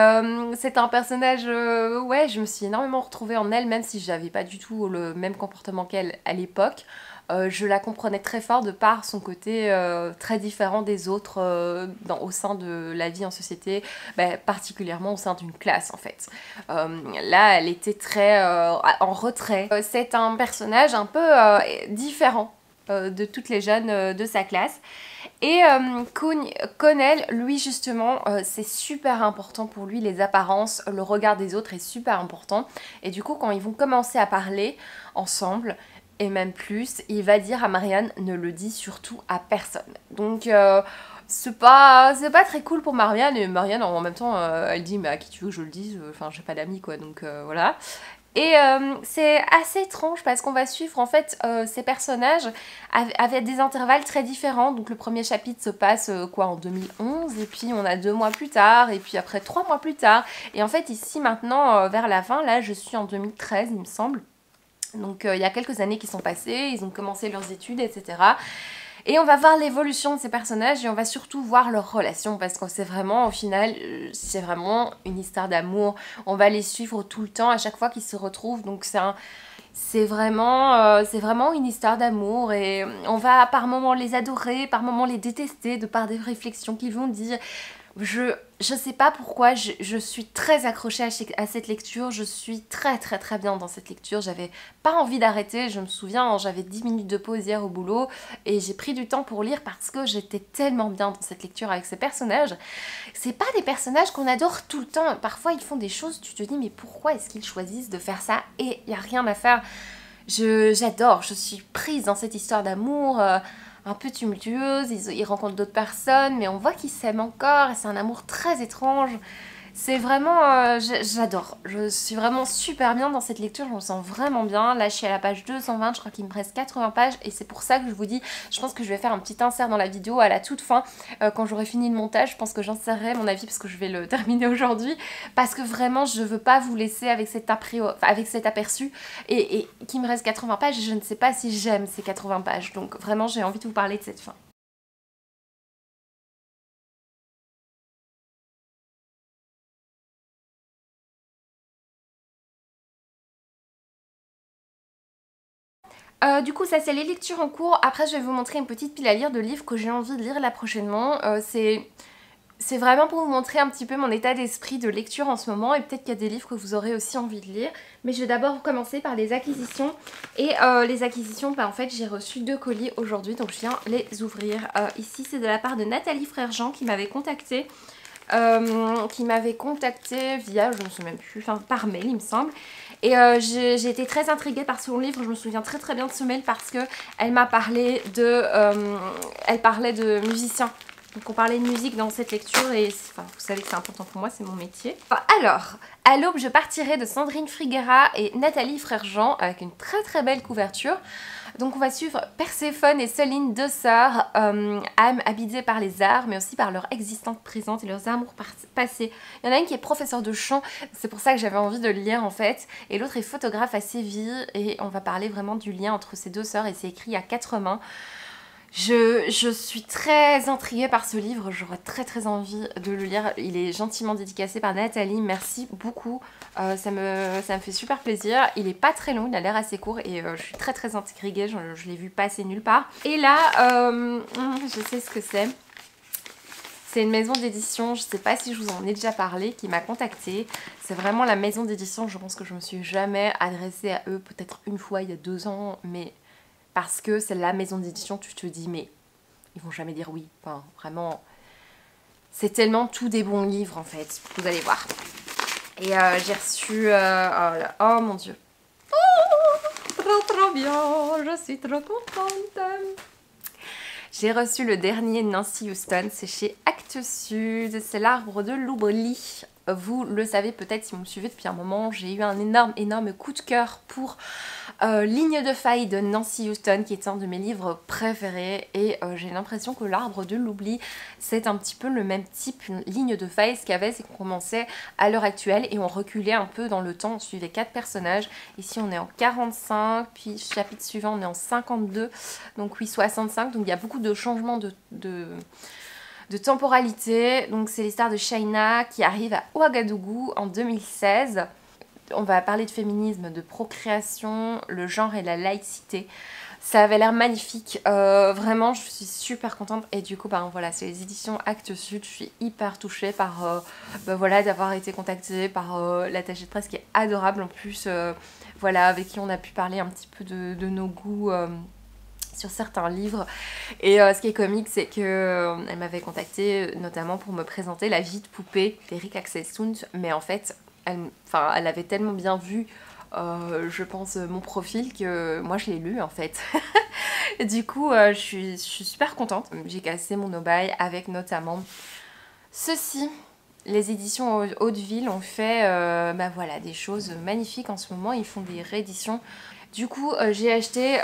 Speaker 1: c'est un personnage, je me suis énormément retrouvée en elle, même si j'avais pas du tout le même comportement qu'elle à l'époque. Je la comprenais très fort de par son côté très différent des autres au sein de la vie en société, particulièrement au sein d'une classe en fait. Là, elle était très en retrait. C'est un personnage un peu différent de toutes les jeunes de sa classe. Et Connell, lui justement, c'est super important pour lui, les apparences, le regard des autres est super important. Et du coup, quand ils vont commencer à parler ensemble, et même plus, il va dire à Marianne, ne le dis surtout à personne. Donc c'est pas très cool pour Marianne, et Marianne en même temps elle dit mais à qui tu veux que je le dise, enfin j'ai pas d'amis quoi, donc voilà. Et c'est assez étrange parce qu'on va suivre en fait ces personnages avec des intervalles très différents. Donc le premier chapitre se passe en 2011, et puis on a 2 mois plus tard, et puis après 3 mois plus tard. Et en fait ici maintenant vers la fin, là je suis en 2013 il me semble. Donc il y a quelques années qui sont passées, ils ont commencé leurs études, etc. Et on va voir l'évolution de ces personnages et on va surtout voir leurs relations parce que c'est vraiment, au final, c'est vraiment une histoire d'amour. On va les suivre tout le temps à chaque fois qu'ils se retrouvent, donc c'est vraiment une histoire d'amour et on va par moments les adorer, par moments les détester de par des réflexions qu'ils vont dire. Je sais pas pourquoi, je suis très accrochée à cette lecture, je suis très bien dans cette lecture, j'avais pas envie d'arrêter, je me souviens, j'avais 10 minutes de pause hier au boulot et j'ai pris du temps pour lire parce que j'étais tellement bien dans cette lecture avec ces personnages. C'est pas des personnages qu'on adore tout le temps, parfois ils font des choses, tu te dis mais pourquoi est-ce qu'ils choisissent de faire ça et il y a rien à faire. J'adore, je suis prise dans cette histoire d'amour, un peu tumultueuse, ils rencontrent d'autres personnes, mais on voit qu'ils s'aiment encore, et c'est un amour très étrange. C'est vraiment, j'adore, je suis vraiment super bien dans cette lecture, je me sens vraiment bien. Là je suis à la page 220, je crois qu'il me reste 80 pages et c'est pour ça que je vous dis, je pense que je vais faire un petit insert dans la vidéo à la toute fin, quand j'aurai fini le montage. Je pense que j'insérerai mon avis parce que je vais le terminer aujourd'hui, parce que vraiment je veux pas vous laisser avec cet aperçu et qu'il me reste 80 pages et je ne sais pas si j'aime ces 80 pages, donc vraiment j'ai envie de vous parler de cette fin. Du coup ça c'est les lectures en cours. Après je vais vous montrer une petite pile à lire de livres que j'ai envie de lire là prochainement. C'est vraiment pour vous montrer un petit peu mon état d'esprit de lecture en ce moment, et peut-être qu'il y a des livres que vous aurez aussi envie de lire. Mais je vais d'abord commencer par les acquisitions. Et les acquisitions, en fait j'ai reçu 2 colis aujourd'hui, donc je viens les ouvrir. Ici c'est de la part de Nathalie Frère Jean qui m'avait contactée qui m'avait contactée via, je ne me souviens plus, enfin par mail il me semble. Et j'ai été très intriguée par son livre, je me souviens très bien de ce mail parce que elle m'a parlé elle parlait de musiciens. Donc on parlait de musique dans cette lecture et enfin, vous savez que c'est important pour moi, c'est mon métier. Enfin, alors, à l'aube je partirai de Sandrine Friguera et Nathalie Frère-Jean avec une très belle couverture. Donc on va suivre Perséphone et Céline, deux sœurs, âmes habitées par les arts, mais aussi par leur existence présente et leurs amours passés. Il y en a une qui est professeure de chant, c'est pour ça que j'avais envie de le lire en fait, et l'autre est photographe à Séville, et on va parler vraiment du lien entre ces deux sœurs, et c'est écrit à 4 mains. Je suis très intriguée par ce livre, j'aurais très envie de le lire. Il est gentiment dédicacé par Nathalie, merci beaucoup. Ça me fait super plaisir. Il est pas très long, il a l'air assez court et je suis très intriguée, je l'ai vu passer nulle part. Et là, je sais ce que c'est. C'est une maison d'édition, je sais pas si je vous en ai déjà parlé, qui m'a contactée. C'est vraiment la maison d'édition, je pense que je me suis jamais adressée à eux, peut-être une fois il y a 2 ans, mais... Parce que c'est la maison d'édition, tu te dis, mais ils vont jamais dire oui. Enfin, vraiment, c'est tellement tous des bons livres, en fait. Vous allez voir. Et j'ai reçu... oh mon Dieu. Oh, trop bien. Je suis trop contente. J'ai reçu le dernier Nancy Houston. C'est chez Actes Sud. C'est l'Arbre de l'oubli. Vous le savez peut-être si vous me suivez depuis un moment, j'ai eu un énorme coup de cœur pour Ligne de faille de Nancy Houston, qui est un de mes livres préférés, et j'ai l'impression que l'Arbre de l'oubli c'est un petit peu le même type. Une ligne de faille, ce qu'il y avait, c'est qu'on commençait à l'heure actuelle et on reculait un peu dans le temps, on suivait 4 personnages. Ici on est en 45, puis chapitre suivant on est en 52, donc oui 65, donc il y a beaucoup de changements de temporalité. Donc c'est l'histoire de Shaina qui arrive à Ouagadougou en 2016. On va parler de féminisme, de procréation, le genre et la laïcité. Ça avait l'air magnifique, vraiment je suis super contente. Et du coup voilà, c'est les éditions Actes Sud. Je suis hyper touchée par voilà, d'avoir été contactée par l'attachée de presse qui est adorable en plus, voilà, avec qui on a pu parler un petit peu de nos goûts sur certains livres. Et ce qui est comique, c'est que elle m'avait contactée notamment pour me présenter La vie de poupée d'Eric Axel Sund, mais en fait elle avait tellement bien vu je pense mon profil que moi je l'ai lu en fait. Et du coup je suis super contente. J'ai cassé mon oreille avec notamment ceci. Les éditions Hauteville ont fait voilà, des choses magnifiques en ce moment. Ils font des rééditions. Du coup j'ai acheté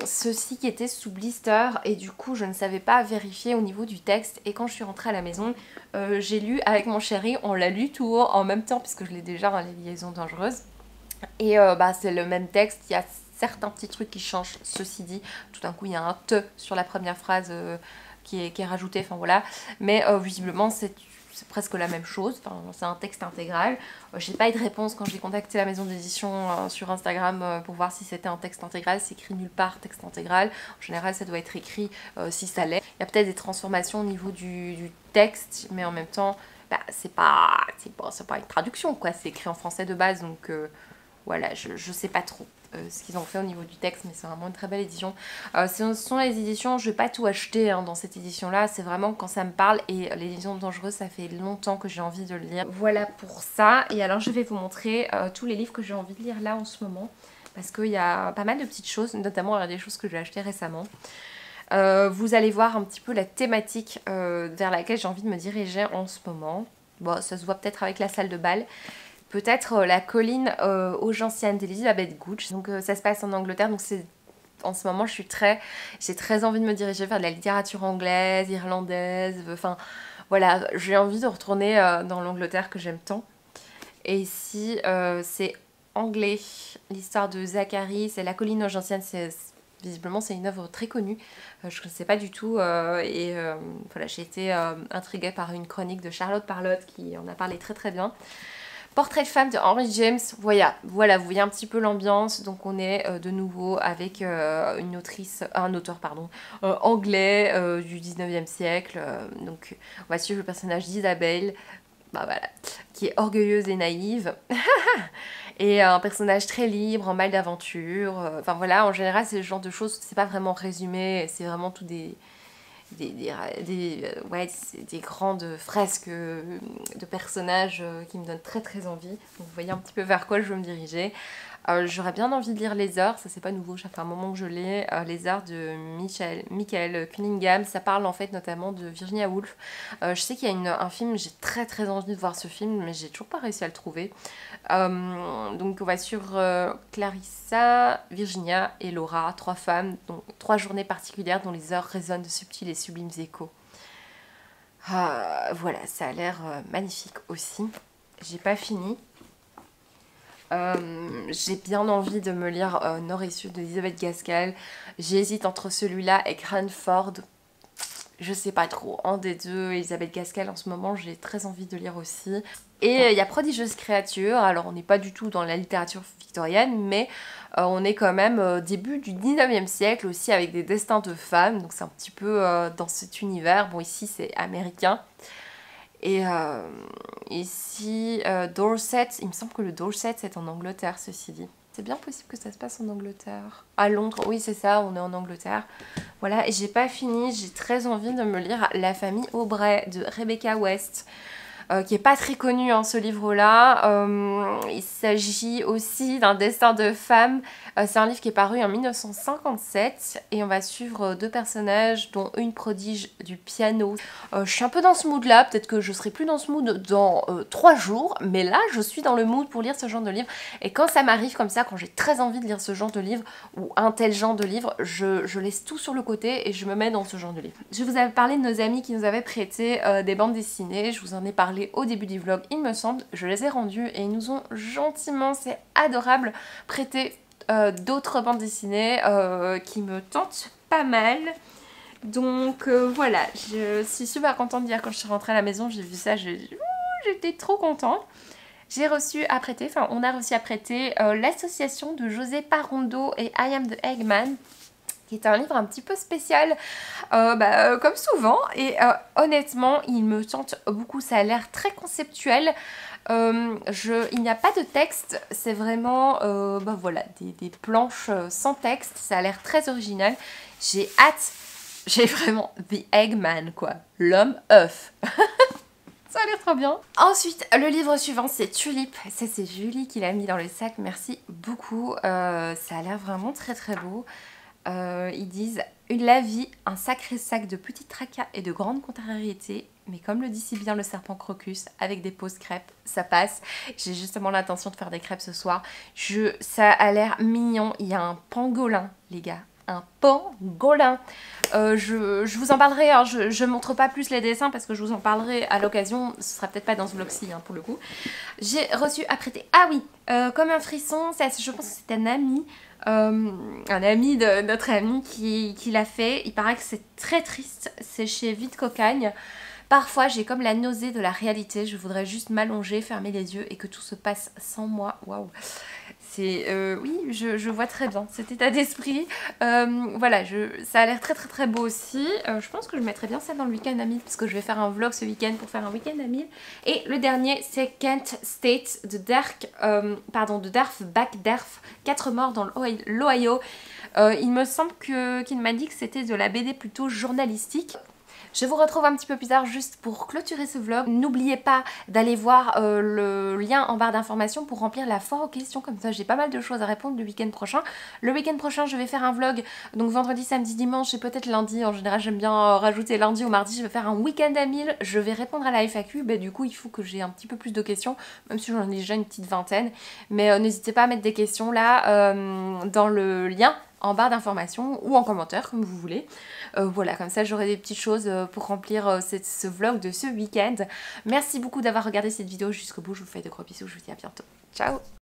Speaker 1: ceci qui était sous blister, et du coup je ne savais pas vérifier au niveau du texte, et quand je suis rentrée à la maison j'ai lu avec mon chéri, on l'a lu tout en même temps puisque je l'ai déjà dans Les Liaisons Dangereuses, et c'est le même texte. Il y a certains petits trucs qui changent, ceci dit. Tout d'un coup il y a un te sur la première phrase qui est rajouté, enfin voilà, mais visiblement c'est presque la même chose, enfin, c'est un texte intégral. J'ai pas eu de réponse quand j'ai contacté la maison d'édition sur Instagram pour voir si c'était un texte intégral. C'est écrit nulle part texte intégral. En général ça doit être écrit si ça l'est. Il y a peut-être des transformations au niveau du texte, mais en même temps c'est pas une traduction quoi, c'est écrit en français de base, donc voilà, je sais pas trop ce qu'ils ont fait au niveau du texte, mais c'est vraiment une très belle édition. Ce sont les éditions, je vais pas tout acheter dans cette édition là, c'est vraiment quand ça me parle, et Les Liaisons Dangereuses ça fait longtemps que j'ai envie de le lire. Voilà pour ça. Et alors je vais vous montrer tous les livres que j'ai envie de lire là en ce moment, parce qu'il y a pas mal de petites choses, notamment des choses que j'ai achetées récemment. Vous allez voir un petit peu la thématique vers laquelle j'ai envie de me diriger en ce moment. Bon, ça se voit peut-être avec la salle de bal. Peut-être La colline aux gentianes d'Elizabeth Gooch. Donc ça se passe en Angleterre, donc c'est... En ce moment j'ai très envie de me diriger vers de la littérature anglaise, irlandaise, enfin voilà, j'ai envie de retourner dans l'Angleterre que j'aime tant. Et ici c'est anglais, l'histoire de Zachary, c'est La colline aux gentianes, visiblement c'est une œuvre très connue, je ne sais pas du tout, voilà, j'ai été intriguée par une chronique de Charlotte Parlotte qui en a parlé très bien. Portrait de femme de Henry James, voilà, vous voyez un petit peu l'ambiance. Donc on est de nouveau avec un auteur anglais du 19e siècle. Donc on va suivre le personnage d'Isabelle, voilà, qui est orgueilleuse et naïve. Et un personnage très libre, en mal d'aventure. Enfin voilà, en général c'est le genre de choses, c'est pas vraiment résumé, c'est vraiment tout des des grandes fresques de personnages qui me donnent très envie. Donc vous voyez un petit peu vers quoi je veux me diriger. J'aurais bien envie de lire Les Heures, ça c'est pas nouveau, ça fait un moment que je l'ai. Les Heures de Michael Cunningham, ça parle en fait notamment de Virginia Woolf. Je sais qu'il y a un film, j'ai très envie de voir ce film, mais j'ai toujours pas réussi à le trouver. Donc on va suivre Clarissa, Virginia et Laura, 3 femmes, donc 3 journées particulières dont les heures résonnent de subtils et sublimes échos. Voilà, ça a l'air magnifique aussi. J'ai pas fini. J'ai bien envie de me lire Nord et Sud d'Elisabeth Gaskell. J'hésite entre celui-là et Cranford. Je sais pas trop, un des deux. Elisabeth Gaskell en ce moment j'ai très envie de lire aussi. Et il y a Prodigieuse créature, alors on n'est pas du tout dans la littérature victorienne, mais on est quand même début du 19e siècle aussi avec des destins de femmes, donc c'est un petit peu dans cet univers. Bon ici c'est américain. Et ici, Dorset, il me semble que le Dorset c'est en Angleterre, ceci dit. C'est bien possible que ça se passe en Angleterre. À Londres, oui c'est ça, on est en Angleterre. Voilà, et j'ai pas fini, j'ai très envie de me lire La famille Aubray de Rebecca West. Qui est pas très connu hein, ce livre-là. Il s'agit aussi d'un destin de femme. C'est un livre qui est paru en 1957 et on va suivre 2 personnages dont une prodige du piano. Je suis un peu dans ce mood-là, peut-être que je serai plus dans ce mood dans 3 jours, mais là je suis dans le mood pour lire ce genre de livre. Et quand ça m'arrive comme ça, quand j'ai très envie de lire ce genre de livre ou un tel genre de livre, je laisse tout sur le côté et je me mets dans ce genre de livre. Je vous avais parlé de nos amis qui nous avaient prêté des bandes dessinées, je vous en ai parlé au début du vlog, il me semble, je les ai rendues et ils nous ont gentiment, c'est adorable, prêté d'autres bandes dessinées qui me tentent pas mal. Donc voilà, je suis super contente d'hier quand je suis rentrée à la maison, j'ai vu ça, j'étais trop contente. J'ai reçu à prêter, enfin on a reçu à prêter l'association de José Parrondo et I Am the Eggman, qui est un livre un petit peu spécial, comme souvent, et honnêtement, il me tente beaucoup, ça a l'air très conceptuel. Il n'y a pas de texte, c'est vraiment voilà, des planches sans texte, ça a l'air très original. J'ai hâte, j'ai vraiment The Eggman, quoi, l'homme œuf. Ça a l'air trop bien. Ensuite, le livre suivant, c'est Tulip. Ça, c'est Julie qui l'a mis dans le sac, merci beaucoup. Ça a l'air vraiment très beau. Ils disent « La vie, un sacré sac de petits tracas et de grandes contrariétés, mais comme le dit si bien le serpent Crocus, avec des pauses crêpes, ça passe. » J'ai justement l'intention de faire des crêpes ce soir. Ça a l'air mignon. Il y a un pangolin, les gars. Un pangolin. Je vous en parlerai, hein, je ne montre pas plus les dessins parce que je vous en parlerai à l'occasion. Ce sera peut-être pas dans ce vlog-ci hein, pour le coup. J'ai reçu à prêter, ah oui, comme un frisson, je pense que c'est un ami de notre ami qui l'a fait. Il paraît que c'est très triste, c'est chez Vide Cocagne. Parfois j'ai comme la nausée de la réalité, je voudrais juste m'allonger, fermer les yeux et que tout se passe sans moi. Waouh. C'est oui, je vois très bien cet état d'esprit. Voilà, ça a l'air très beau aussi. Je pense que je mettrais bien ça dans le week-end à 1000 parce que je vais faire un vlog ce week-end pour faire un week-end à 1000. Et le dernier, c'est Kent State de Derf Back-Derf, 4 morts dans l'Ohio. Il me semble qu'il m'a dit que c'était de la BD plutôt journalistique. Je vous retrouve un petit peu plus tard juste pour clôturer ce vlog. N'oubliez pas d'aller voir le lien en barre d'informations pour remplir la foire aux questions. Comme ça, j'ai pas mal de choses à répondre le week-end prochain. Le week-end prochain, je vais faire un vlog. Donc vendredi, samedi, dimanche et peut-être lundi. En général, j'aime bien rajouter lundi ou mardi. Je vais faire un week-end à 1000. Je vais répondre à la FAQ. Du coup, il faut que j'ai un petit peu plus de questions. Même si j'en ai déjà une petite vingtaine. Mais n'hésitez pas à mettre des questions là dans le lien en barre d'informations ou en commentaire comme vous voulez. Voilà, comme ça j'aurai des petites choses pour remplir ce vlog de ce week-end. Merci beaucoup d'avoir regardé cette vidéo jusqu'au bout, je vous fais de gros bisous, je vous dis à bientôt. Ciao!